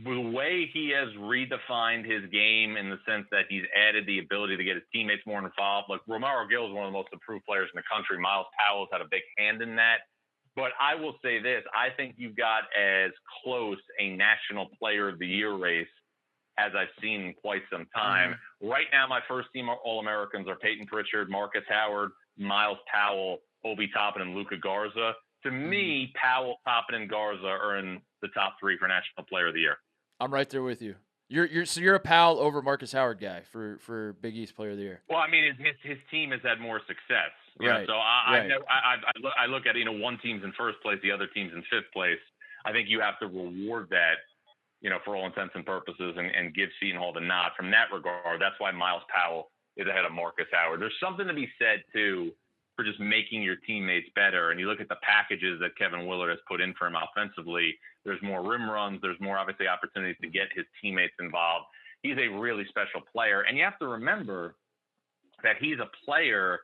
The way he has redefined his game in the sense that he's added the ability to get his teammates more involved. Like Romaro Gill is one of the most improved players in the country. Miles Powell's had a big hand in that. But I will say this. I think you've got as close a National Player of the Year race as I've seen in quite some time. Mm-hmm. Right now, my first team All-Americans are Peyton Pritchard, Marcus Howard, Miles Powell, Obi Toppin, and Luka Garza. To me, Powell, Toppin, and Garza are in the top 3 for National Player of the Year. I'm right there with you. You're a Powell over Marcus Howard guy for Big East Player of the Year. Well, I mean, his team has had more success. Right. So I look at one team's in first place, the other team's in 5th place. I think you have to reward that, for all intents and purposes, and give Seton Hall the nod from that regard. That's why Miles Powell is ahead of Marcus Howard. There's something to be said too for just making your teammates better. And you look at the packages that Kevin Willard has put in for him offensively. There's more rim runs. There's more, obviously, opportunities to get his teammates involved. He's a really special player. And you have to remember that he's a player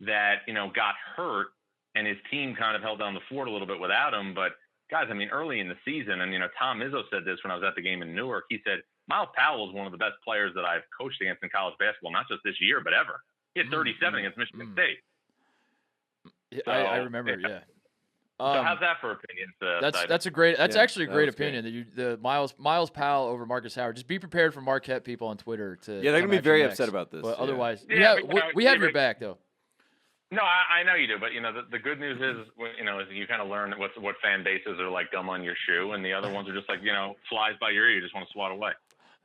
that, got hurt and his team kind of held down the fort a little bit without him. But guys, I mean, early in the season, and, Tom Izzo said this when I was at the game in Newark, he said, Miles Powell is one of the best players that I've coached against in college basketball, not just this year, but ever. He had 37 against Michigan State. So, I remember, yeah. So how's that for opinions? That's actually a great opinion. Great. That Miles Powell over Marcus Howard. Just be prepared for Marquette people on Twitter to. Yeah, they're gonna be very upset about this. But otherwise, yeah, we have your back though. No, I know you do, but the good news is you kind of learn what fan bases are like gum on your shoe, and the other ones are just like flies by your ear. You just want to swat away.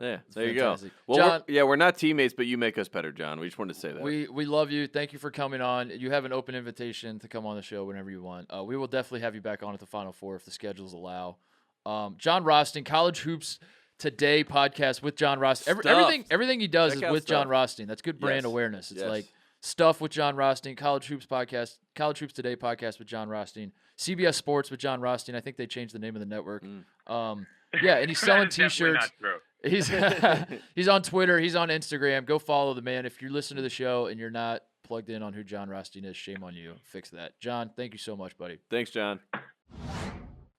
Yeah, there you go. Well, John, we're not teammates, but you make us better, John. We just wanted to say that. We love you. Thank you for coming on. You have an open invitation to come on the show whenever you want. We will definitely have you back on at the Final Four if the schedules allow. John Rothstein, College Hoops Today podcast with John Rothstein. Everything he does is with John Rothstein. That's good brand awareness. It's like Stuff with John Rothstein, College Hoops podcast, College Hoops Today podcast with John Rothstein, CBS Sports with John Rothstein. I think they changed the name of the network. Yeah, and he's selling T-shirts. He's on Twitter. He's on Instagram. Go follow the man. If you listen to the show and you're not plugged in on who John Rothstein is, shame on you. Fix that. John, thank you so much, buddy. Thanks, John.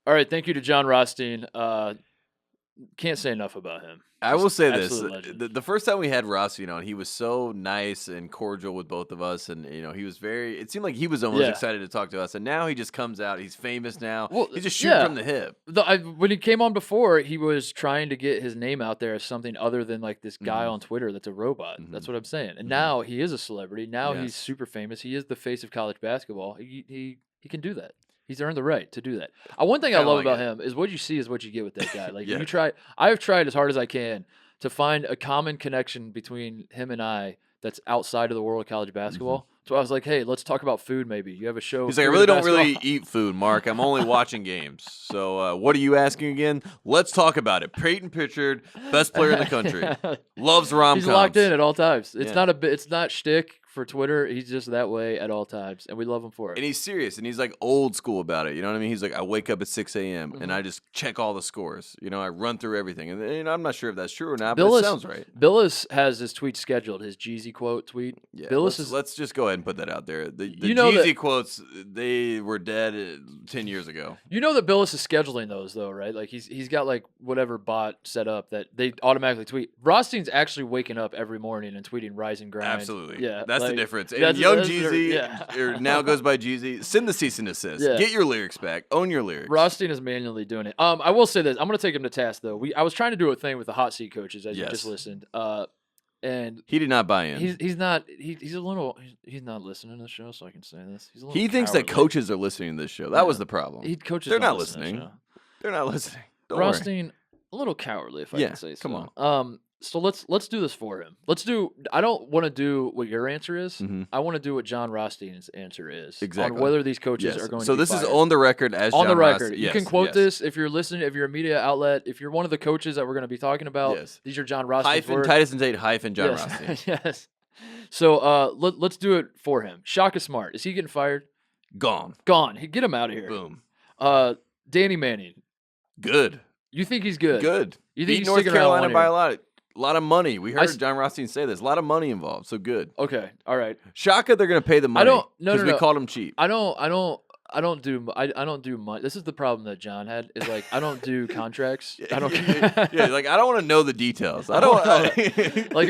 All right, thank you to John Rothstein. Can't say enough about him. I will say this. The first time we had Rothstein on, he was so nice and cordial with both of us. And, he was it seemed like he was almost excited to talk to us. And now he just comes out. He's famous now. Well, he's just shooting from the hip. When he came on before, he was trying to get his name out there as something other than like this guy on Twitter that's a robot. That's what I'm saying. And now he is a celebrity. Now he's super famous. He is the face of college basketball. He can do that. He's earned the right to do that. One thing I love about him is what you see is what you get with that guy. Like you try, I've tried as hard as I can to find a common connection between him and I that's outside of the world of college basketball. So I was like, hey, let's talk about food maybe. You have a show. He's like, I really don't really eat food, Mark. I'm only watching games. So what are you asking again? Let's talk about it. Peyton Pritchard, best player in the country. Loves rom-coms. He's locked in at all times. It's not shtick for Twitter. He's just that way at all times, and we love him for it. And he's serious, and he's like old school about it. You know what I mean? He's like, I wake up at 6 a.m. and I just check all the scores. I run through everything, and I'm not sure if that's true or not, but it sounds right. Billis has his tweet scheduled, his Jeezy quote tweet. Yeah, let's just go ahead and put that out there. The Jeezy quotes, they were dead 10 years ago. You know that Billis is scheduling those though, right? Like he's got like whatever bot set up that they automatically tweet. Rothstein's actually waking up every morning and tweeting Rise and Grind. Absolutely. Yeah. That's the difference. And young Jeezy now goes by Jeezy. Send the cease and desist. Yeah. Get your lyrics back. Own your lyrics. Rothstein is manually doing it. I will say this. I'm going to take him to task though. I was trying to do a thing with the hot seat coaches as you just listened. And he did not buy in. He's not listening to the show, so I can say this. He thinks that coaches are listening to this show. That was the problem. They're not listening. They're not listening. Rothstein, a little cowardly, if I can say so. Come on. So let's do this for him. I don't want to do what your answer is. I want to do what John Rothstein's answer is. Exactly. On whether these coaches are going to be So this fired. is on the record as on John the record. Rothstein. You can quote this if you're listening, if you're a media outlet, if you're one of the coaches that we're going to be talking about. These are John Rothstein's words. Titus Tate - John Rothstein. Yes. So let's do it for him. Shaka Smart. Is he getting fired? Gone. Get him out of here. Boom. Danny Manning. Good. You think he's good? Good. You think he's North sticking Carolina around by a lot of money. We heard John Rothstein say this. A lot of money involved. So good. Okay. All right. Shaka, they're going to pay the money. Because we called him cheap. I don't do money. This is the problem that John had. Is like I don't do contracts. I don't. Like I don't want to know the details. I don't like.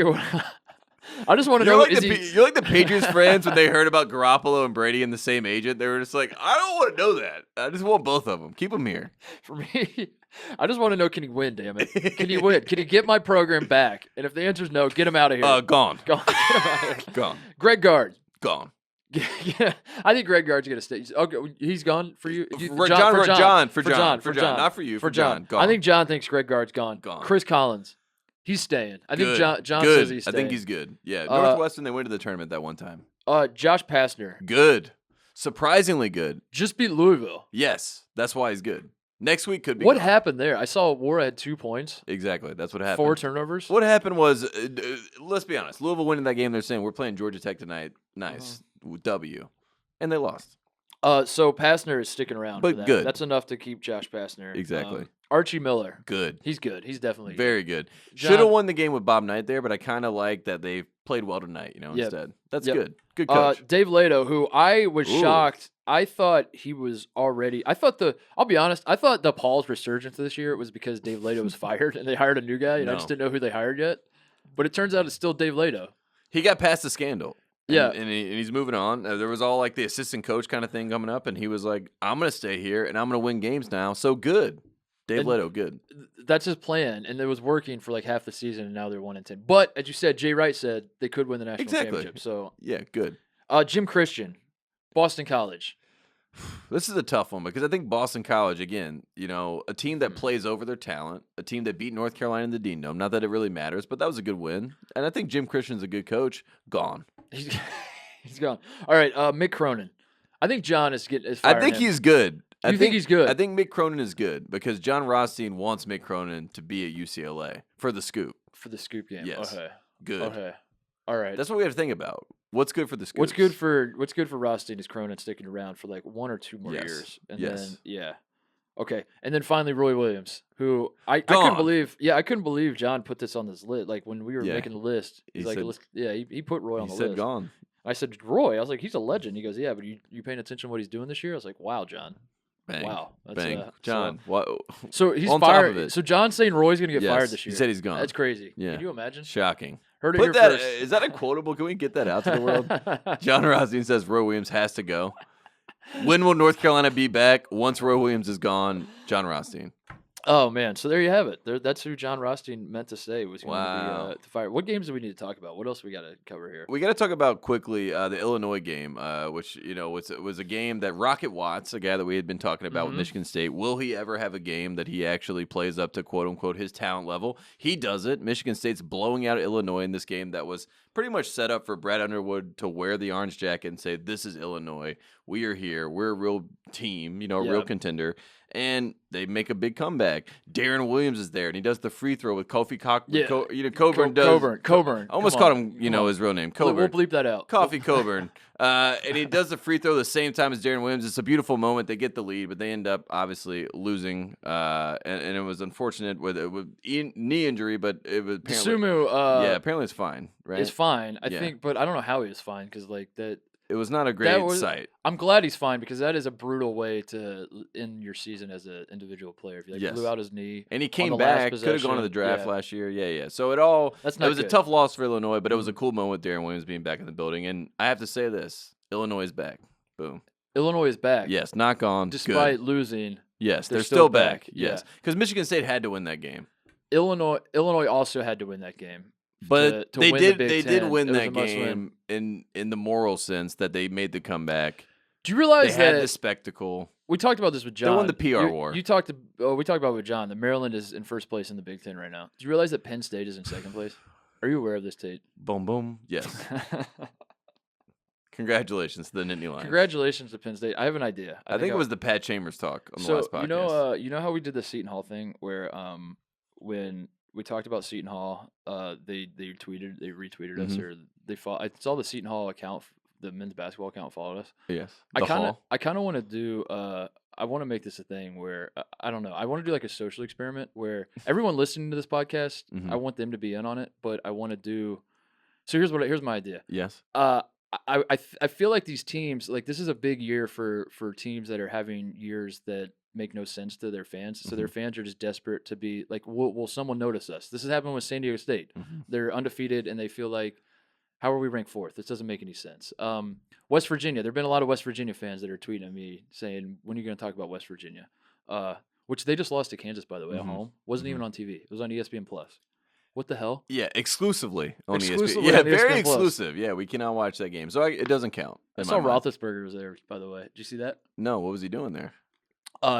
I just want to know. You're like the Patriots fans when they heard about Garoppolo and Brady and the same agent. They were just like, I don't want to know that. I just want both of them. Keep them here. For me, I just want to know, can he win, damn it? Can he win? Can he get my program back? And if the answer is no, get him out of here. Gone. Get him out of here. Gone. Greg Gard. Gone. Yeah, I think Greg Gard's going to stay. Okay, he's gone for you? For John. Not for you. For John. Gone. I think John thinks Greg Gard's gone. Chris Collins. He's staying. I think John says he's staying. I think he's good. Yeah, Northwestern, they went to the tournament that one time. Josh Pastner. Good. Surprisingly good. Just beat Louisville. Yes, that's why he's good. Next week could be What happened there? I saw Wara had 2 points. Exactly. That's what happened. 4 turnovers. What happened was, let's be honest, Louisville winning that game, they're saying, we're playing Georgia Tech tonight. Nice. W. And they lost. So Pastner is sticking around. But for that. good. That's enough to keep Josh Pastner. Exactly. Archie Miller. Good. He's good. He's definitely very good. Should have won the game with Bob Knight there, but I kind of like that they played well tonight, Yep. instead. That's good. Good coach. Dave Lato, who I was shocked. I thought he was already. I'll be honest. I thought DePaul's resurgence this year was because Dave Lato was fired and they hired a new guy, and I just didn't know who they hired yet. But it turns out it's still Dave Lato. He got past the scandal. Yeah. And he's moving on. There was all like the assistant coach kind of thing coming up, and he was like, I'm going to stay here, and I'm going to win games now. So good. Dave Lato, good. That's his plan, and it was working for like half the season, and now they're 1-10. But as you said, Jay Wright said they could win the national championship. So yeah, good. Jim Christian, Boston College. This is a tough one because I think Boston College, again, a team that plays over their talent, a team that beat North Carolina in the Dean Dome. Not that it really matters, but that was a good win. And I think Jim Christian's a good coach. Gone. He's gone. All right, Mick Cronin. I think John is firing I think him. he's good. You think he's good? I think Mick Cronin is good because John Rothstein wants Mick Cronin to be at UCLA for the scoop. For the scoop game. Yes. Okay. Good. Okay. All right. That's what we have to think about. What's good for the scoop? What's good for Rothstein is Cronin sticking around for like 1 or 2 more years. And yes. then Okay. And then finally Roy Williams, who I couldn't believe. Yeah, I couldn't believe John put this on this list. Like when we were making the list, he put Roy on the list. He said gone. I said, Roy, I was like, he's a legend. He goes, yeah, but you paying attention to what he's doing this year? I was like, wow, John. Bang. Wow. That's, Bang. John, what? So he's on fired. top of it. So John's saying Roy's going to get fired this year. He said he's gone. That's crazy. Yeah. Can you imagine? Shocking. Heard it Put here that. first. Is that a quotable? Can we get that out to the world? John Rothstein says Roy Williams has to go. When will North Carolina be back? Once Roy Williams is gone, John Rothstein. Oh, man. So there you have it. That's who John Rothstein meant to say was going to be fired. What games do we need to talk about? What else we got to cover here? We got to talk about quickly the Illinois game, which, was a game that Rocket Watts, a guy that we had been talking about with Michigan State, will he ever have a game that he actually plays up to, quote-unquote, his talent level? He does it. Michigan State's blowing out Illinois in this game that was pretty much set up for Brad Underwood to wear the orange jacket and say, this is Illinois. We are here. We're a real team, a real contender. And they make a big comeback. Darren Williams is there, and he does the free throw with Kofi Coburn. Coburn. I almost called him, his real name. Coburn. We'll bleep that out. Coffee Coburn. And he does the free throw the same time as Darren Williams. It's a beautiful moment. They get the lead, but they end up obviously losing. And it was unfortunate with knee injury, but it was apparently. Sumu, apparently it's fine, right? It's fine, I think, but I don't know how he was fine because that. It was not a great sight. I'm glad he's fine because that is a brutal way to end your season as an individual player. If you blew out his knee, and he came back, could have gone to the draft last year. Yeah. So it was a tough loss for Illinois, but it was a cool moment with Darren Williams being back in the building. And I have to say this: Illinois is back. Boom. Illinois is back. Yes, not gone. Despite losing. Yes, they're still back. Yes, because Michigan State had to win that game. Illinois also had to win that game. But to they win did. The They did win that game in the moral sense that they made the comeback. Do you realize they had the spectacle? We talked about this with John. They won the PR war. We talked about it with John. That Maryland is in first place in the Big Ten right now. Do you realize that Penn State is in second place? Are you aware of this, Tate? Boom, boom. Yes. Congratulations to the Nittany Lions. Congratulations to Penn State. I have an idea. I think it was the Pat Chambers talk on the last podcast. You know how we did the Seton Hall thing where when we talked about Seton Hall, they retweeted us, or they I saw the Seton Hall account, the men's basketball account followed us. Yes. I kind of want to do. I want to make this a thing where I don't know. I want to do like a social experiment where everyone listening to this podcast, I want them to be in on it, but I want to do. So here's my idea. Yes. I feel like these teams, like this is a big year for teams that are having years that make no sense to their fans. So their fans are just desperate to be like, will someone notice us? This has happened with San Diego State. They're undefeated and they feel like, how are we ranked fourth? This doesn't make any sense. West Virginia, there have been a lot of West Virginia fans that are tweeting at me saying, when are you going to talk about West Virginia? Which they just lost to Kansas, by the way, at home. Wasn't even on TV. It was on ESPN+. What the hell? Yeah, exclusively on Exclusively ESPN. Yeah, on very ESPN+. exclusive. Yeah, we cannot watch that game. So it doesn't count. I saw Roethlisberger was there, by the way. Did you see that? No, what was he doing there?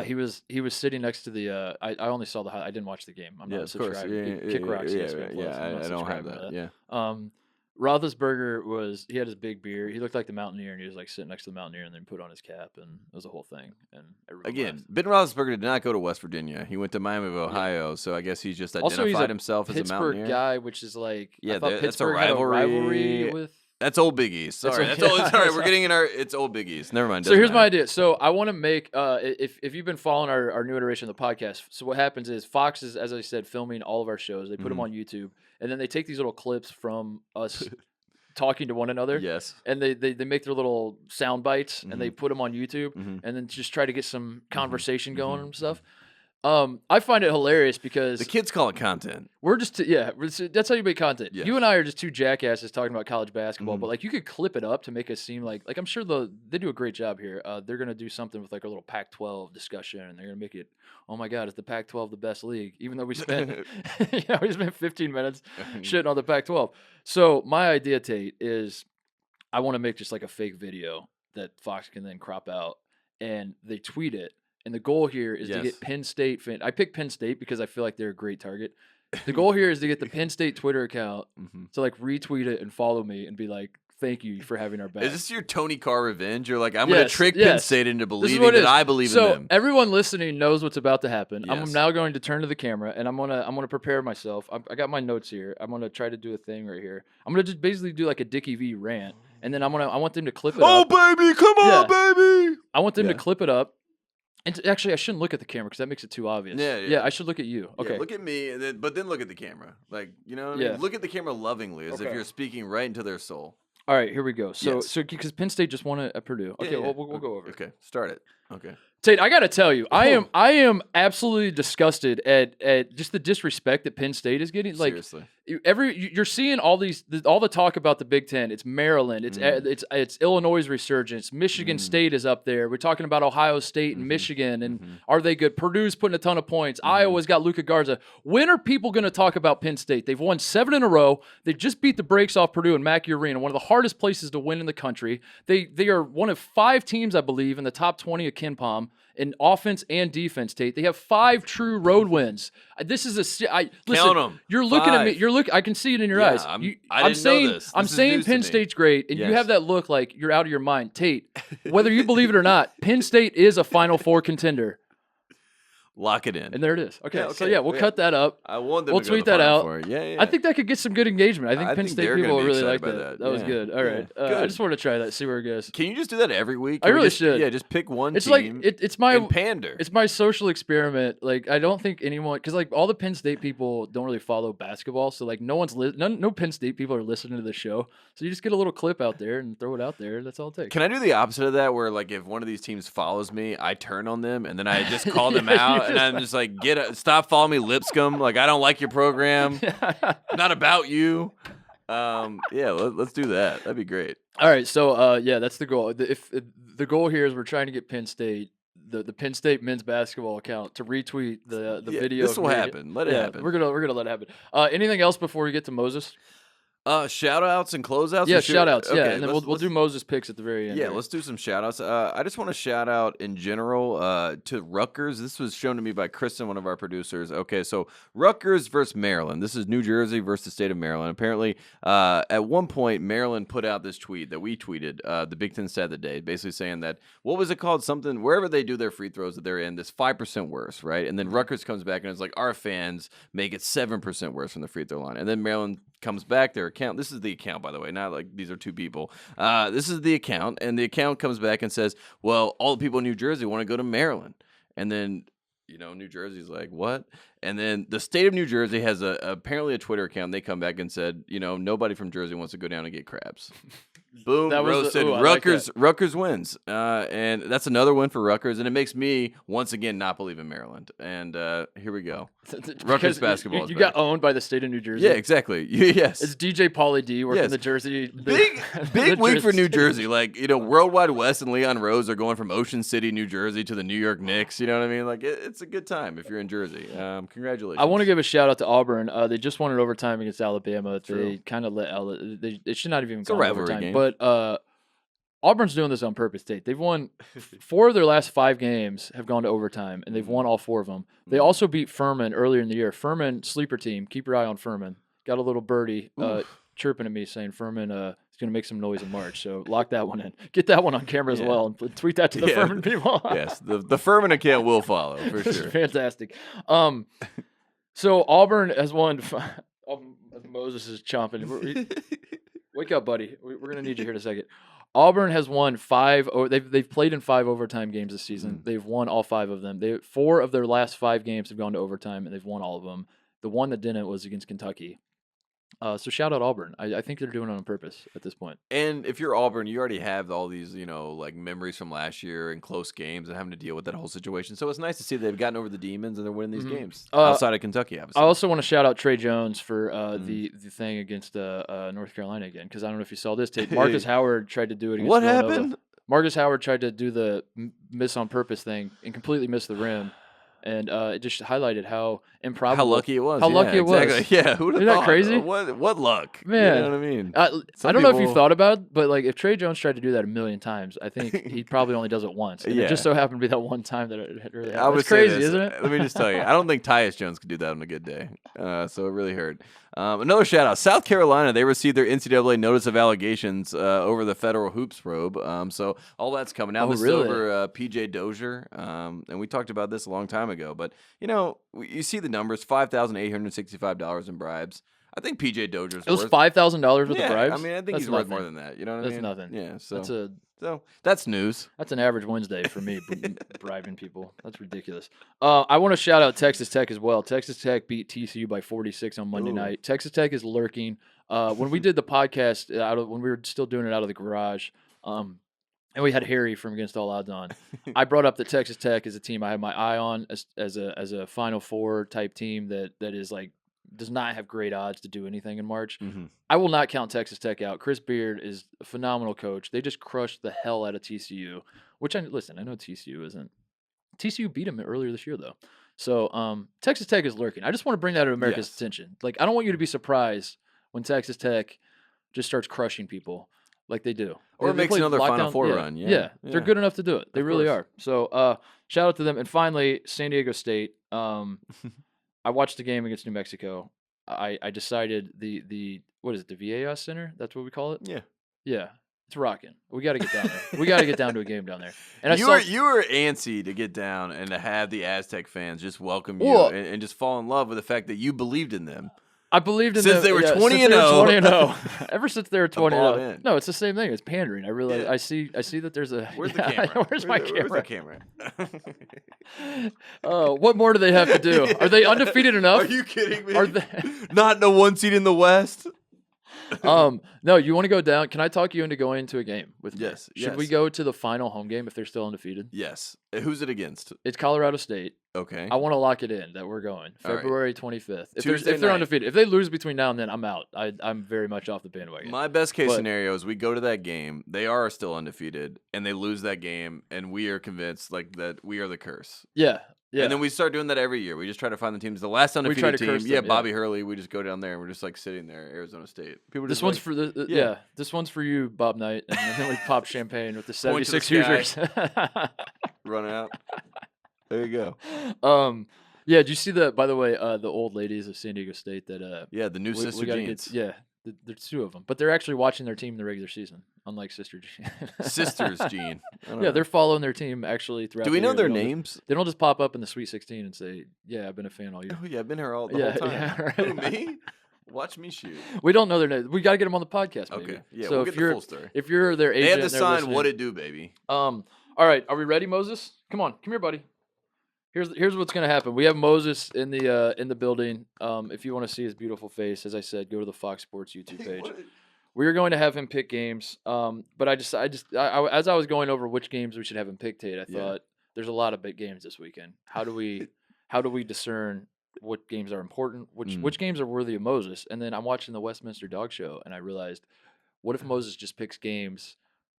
He was sitting next to the. I only saw the. I didn't watch the game. I'm not subscribed. Kick Rocks. I don't have that. Yeah. Roethlisberger he had his big beard. He looked like the Mountaineer, and he was like sitting next to the Mountaineer, and then put on his cap, and it was a whole thing. And again, Ben Roethlisberger did not go to West Virginia. He went to Miami of Ohio, so I guess he's just identified himself as a Mountaineer. Pittsburgh guy, which is like that's a rivalry with. That's old Big East. Sorry, sorry. We're getting in it's old Big East. Never mind. So here's my idea. So I want to make if you've been following our new iteration of the podcast. So what happens is Fox is, as I said, filming all of our shows. They put them on YouTube, and then they take these little clips from us talking to one another. Yes. And they make their little sound bites and they put them on YouTube and then just try to get some conversation going and stuff. I find it hilarious because the kids call it content. We're just that's how you make content. Yes. You and I are just two jackasses talking about college basketball, but like you could clip it up to make it seem like I'm sure they do a great job here. They're gonna do something with like a little Pac-12 discussion, and they're gonna make it. Oh my God, is the Pac-12 the best league? Even though we spent we spent 15 minutes shitting on the Pac-12. So my idea, Tate, is I want to make just like a fake video that Fox can then crop out, and they tweet it. And the goal here is to get Penn State I picked Penn State because I feel like they're a great target. The goal here is to get the Penn State Twitter account to like retweet it and follow me and be like, "Thank you for having our back." Is this your Tony Carr revenge? You're like, I'm going to trick Penn State into believing that I believe in them. So everyone listening knows what's about to happen. Yes. I'm now going to turn to the camera and I'm gonna prepare myself. I got my notes here. I'm gonna try to do a thing right here. I'm gonna just basically do like a Dickie V rant, and then I want them to clip it up. Oh baby, come on, baby! I want them to clip it up. And actually, I shouldn't look at the camera because that makes it too obvious. Yeah, I should look at you. Okay. Yeah, look at me, but then look at the camera. Like, you know what I mean? Look at the camera lovingly, as if you're speaking right into their soul. All right, here we go. So because Penn State just won at Purdue. Okay, we'll go over it. Okay, start it. Okay. Tate, I got to tell you, I am absolutely disgusted at just the disrespect that Penn State is getting. Like, seriously. You're seeing all the talk about the Big Ten. It's Maryland. It's Illinois' resurgence. Michigan State is up there. We're talking about Ohio State and Michigan, and are they good? Purdue's putting a ton of points. Iowa's got Luka Garza. When are people going to talk about Penn State? They've won 7 in a row. They just beat the brakes off Purdue in Mackey Arena, one of the hardest places to win in the country. They are one of 5 teams, I believe, in the top 20 of KenPom in offense and defense, Tate. They have 5 true road wins. This is listen, count them. You're looking at me. I can see it in your eyes. I'm saying Penn State's great, and you have that look like you're out of your mind, Tate. Whether you believe it or not, Penn State is a Final Four contender. Lock it in. And there it is. Okay, so we'll cut that up. I want them we'll to go tweet to the that Final out. Four. Yeah. I think that could get some good engagement. I think Penn State people will really like that. That was good. All right. I just want to try that, see where it goes. Can you just do that every week? I really should. Yeah, just pick one it's team. Like it's my and pander. It's my social experiment. Like I don't think anyone, because like all the Penn State people don't really follow basketball, so like no Penn State people are listening to the show. So you just get a little clip out there and throw it out there. That's all it takes. Can I do the opposite of that, where like if one of these teams follows me, I turn on them and then I just call them out and I'm just like, stop following me, Lipscomb. Like I don't like your program. Not about you. Let's do that. That'd be great. All right, so that's the goal. The goal here is we're trying to get Penn State, the Penn State men's basketball account, to retweet the video. This will happen. Let it happen. We're gonna let it happen. Anything else before we get to Moses? Shout outs and closeouts? Yeah, shout outs. Okay, yeah, and then we'll do Moses picks at the very end. Yeah, here. let's do some shout outs. I just want to shout out in general to Rutgers. This was shown to me by Kristen, one of our producers. Okay, so Rutgers versus Maryland. This is New Jersey versus the state of Maryland. Apparently, at one point, Maryland put out this tweet that we tweeted, the Big Ten stat of the day, basically saying that, what was it called? Something, wherever they do their free throws that they're in, this 5% worse, right? And then Rutgers comes back and it's like, our fans make it 7% worse from the free throw line. And then Maryland comes back, their account, this is the account, by the way, not like these are 2 people. This is the account, and the account comes back and says, well, all the people in New Jersey want to go to Maryland. And then, New Jersey's like, what? And then the state of New Jersey has apparently a Twitter account. They come back and said, nobody from Jersey wants to go down and get crabs. Boom, roasted. Rutgers wins. And that's another win for Rutgers. And it makes me, once again, not believe in Maryland. And here we go. Rutgers basketball. You got owned by the state of New Jersey. Yeah, exactly. Yes. It's DJ Pauly D working the Jersey. Big week for New Jersey. Like, Worldwide West and Leon Rose are going from Ocean City, New Jersey to the New York Knicks. You know what I mean? Like, it's a good time if you're in Jersey. Congratulations. I want to give a shout out to Auburn. They just won in overtime against Alabama. They kind of let they should not have even gone overtime. Game. But Auburn's doing this on purpose, Tate. They've won 4 of their last 5 games have gone to overtime, and they've won all 4 of them. They also beat Furman earlier in the year. Furman, sleeper team. Keep your eye on Furman. Got a little birdie chirping at me saying Furman is going to make some noise in March. So lock that one in. Get that one on camera as well and tweet that to the Furman people. Yes, the Furman account will follow for sure. Fantastic. So Auburn has won. Moses is chomping. Wake up, buddy. We're going to need you here in a second. Auburn has won 5. They've played in 5 overtime games this season. They've won all 5 of them. 4 of their last 5 games have gone to overtime, and they've won all of them. The one that didn't was against Kentucky. So shout out Auburn. I think they're doing it on purpose at this point. And if you're Auburn, you already have all these, like memories from last year and close games and having to deal with that whole situation. So it's nice to see they've gotten over the demons and they're winning these games outside of Kentucky, obviously. I also want to shout out Trey Jones for the thing against North Carolina again, because I don't know if you saw this tape. Marcus Howard tried to do it against What Villanova. happened? Marcus Howard tried to do the miss on purpose thing and completely missed the rim. And it just highlighted how improbable. How lucky it was. How lucky it was. Exactly. Yeah, who would have Isn't that thought? crazy? What luck? Man. You know what I mean? I don't know if you've thought about it, but like if Trey Jones tried to do that a million times, I think he probably only does it once. And it just so happened to be that one time that it really happened. It's crazy, isn't it? Let me just tell you, I don't think Titus Jones could do that on a good day. So it really hurt. Another shout out. South Carolina, they received their NCAA notice of allegations over the federal hoops probe. So all that's coming out. This is over PJ Dozier. And we talked about this a long time ago. But, you see the numbers, $5,865 in bribes. I think PJ Dozier's worth $5,000 worth of bribes? I mean, I think he's worth more than that. You know what I mean? That's nothing. Yeah. So So that's news. That's an average Wednesday for me, bribing people. That's ridiculous. I want to shout out Texas Tech as well. Texas Tech beat TCU by 46 on Monday night. Texas Tech is lurking. When we did the podcast, when we were still doing it out of the garage, and we had Harry from Against All Odds on, I brought up that Texas Tech is a team I have my eye on as a Final Four type team that is like does not have great odds to do anything in March. Mm-hmm. I will not count Texas Tech out. Chris Beard is a phenomenal coach. They just crushed the hell out of TCU, which I know TCU isn't. TCU beat them earlier this year, though. So Texas Tech is lurking. I just want to bring that to America's attention. Like, I don't want you to be surprised when Texas Tech just starts crushing people like they do. Or makes another Final Four run. Yeah, they're good enough to do it. They really are. So shout out to them. And finally, San Diego State. I watched the game against New Mexico. I decided the what is it, the VAS Center? That's what we call it? Yeah. It's rocking. We got to get down there. We got to get down to a game down there. And you were antsy to get down and to have the Aztec fans just welcome you and just fall in love with the fact that you believed in them. I believed in them. Since they were 20-0. Ever since they were 20-0. No, it's the same thing. It's pandering. I realize. I see that there's a. Where's the camera? Where's my camera? Where's the camera? What more do they have to do? Are they undefeated enough? Are you kidding me? Are they not in the 1 seed in the West? No, you want to go down? Can I talk you into going to a game with me? Yes. Should we go to the final home game if they're still undefeated? Yes. Who's it against? It's Colorado State. Okay. I want to lock it in that we're going February 25th. If they're night. undefeated, if they lose between now and then, I'm out. I'm very much off the bandwagon. My best case scenario is we go to that game. They are still undefeated, and they lose that game, and we are convinced like that we are the curse. Yeah. Yeah. And then we start doing that every year. We just try to find the teams. The last undefeated team, Bobby Hurley. We just go down there and we're just like sitting there, Arizona State. People this one's for this one's for you, Bob Knight. And then we pop champagne with the 76 Hoosiers. Run out. There you go. Yeah. Did you see by the way, the old ladies of San Diego State that the new Sister Jeans. There's two of them, but they're actually watching their team in the regular season, unlike Sister Jean. Sisters Jean. They're following their team actually throughout. Do we know their names? They don't just pop up in the Sweet 16 and say, "Yeah, I've been a fan all year." Oh yeah, I've been here the whole time. Yeah, right. Who, me? Watch me shoot. We don't know their names. We got to get them on the podcast. Maybe. Okay. Yeah. So we'll get the full story. If you're their agent, they had to sign "What It Do, Baby." All right. Are we ready, Moses? Come here, buddy. Here's what's gonna happen. We have Moses in the building. If you want to see his beautiful face, as I said, go to the Fox Sports YouTube page. We are going to have him pick games. But as I was going over which games we should have him pick, Tate, I thought there's a lot of big games this weekend. How do we discern what games are important? Which games are worthy of Moses? And then I'm watching the Westminster Dog Show, and I realized, what if Moses just picks games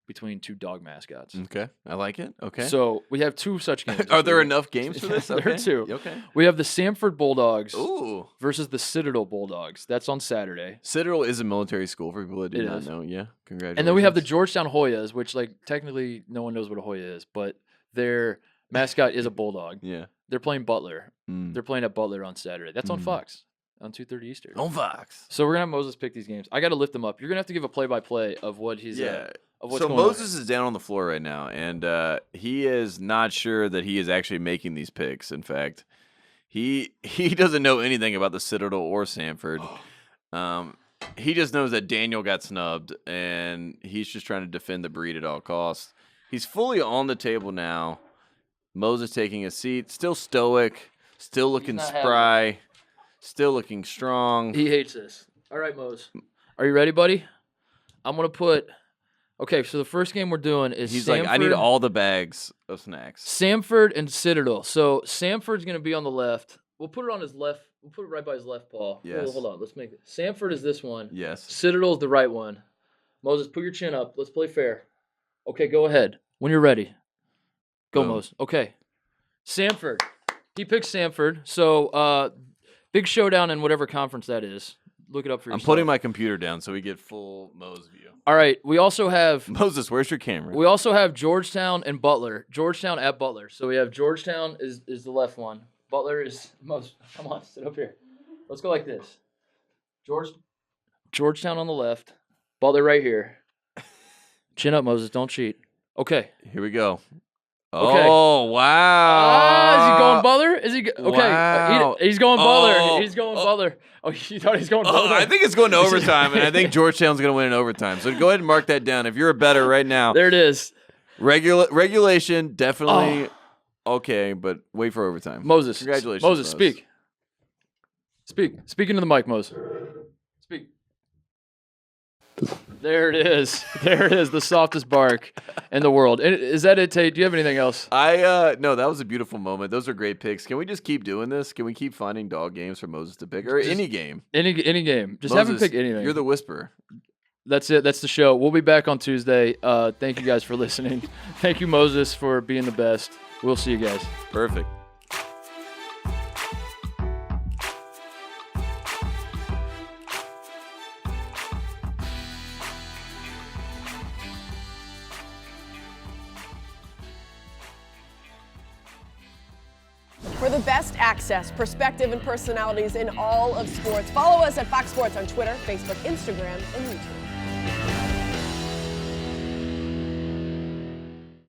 between two dog mascots? Okay, I like it. Okay. So we have two such games. Are there enough games for this? There are two. Okay. We have the Samford Bulldogs versus the Citadel Bulldogs. That's on Saturday. Citadel is a military school for people that do not know. Yeah, congratulations. And then we have the Georgetown Hoyas, which technically no one knows what a Hoya is, but their mascot is a bulldog. Yeah. They're playing Butler. They're playing at Butler on Saturday. That's on Fox. On 2:30 Eastern. On Fox. So we're gonna have Moses pick these games. I got to lift them up. You're gonna have to give a play-by-play of what he's. So Moses is down on the floor right now, and he is not sure that he is actually making these picks. In fact, he doesn't know anything about the Citadel or Samford. He just knows that Daniel got snubbed, and he's just trying to defend the breed at all costs. He's fully on the table now. Moses taking a seat, still stoic, still looking spry. Still looking strong. He hates this. All right, Mose. Are you ready, buddy? I'm going to put... Okay, so the first game we're doing is He's Samford, like, I need all the bags of snacks. Samford and Citadel. So Samford's going to be on the left. We'll put it on his left. We'll put it right by his left paw. Yes. Hold on. Let's make it. Samford is this one. Yes. Citadel is the right one. Moses, put your chin up. Let's play fair. Okay, go ahead. When you're ready. Go, Boom. Moses. Okay. Samford. He picked Samford. So big showdown in whatever conference that is. Look it up for yourself. I'm putting my computer down so we get full Mose view. All right. We also have... Moses, where's your camera? We also have Georgetown and Butler. Georgetown at Butler. So we have Georgetown is the left one. Butler is most. Come on, sit up here. Let's go like this. Georgetown on the left. Butler right here. Chin up, Moses. Don't cheat. Okay. Here we go. Okay. Oh, wow. Is he going Butler? Is he okay? Wow. He's going Butler. Oh. He's going Butler. Oh, you thought he's going Butler? I think it's going to overtime, and I think Georgetown's going to win in overtime. So go ahead and mark that down. If you're a bettor right now, There it is. regulation definitely okay, but wait for overtime. Moses. Congratulations, Moses, Mose. speak. Speak into the mic, Moses. Speak. There it is. There it is. The softest bark in the world. Is that it, Tate? Do you have anything else? No, that was a beautiful moment. Those are great picks. Can we just keep doing this? Can we keep finding dog games for Moses to pick, or any game? Any game. Just Moses, have him pick anything. You're the whisperer. That's it. That's the show. We'll be back on Tuesday. Thank you guys for listening. Thank you, Moses, for being the best. We'll see you guys. Perfect. For the best access, perspective, and personalities in all of sports, follow us at Fox Sports on Twitter, Facebook, Instagram, and YouTube.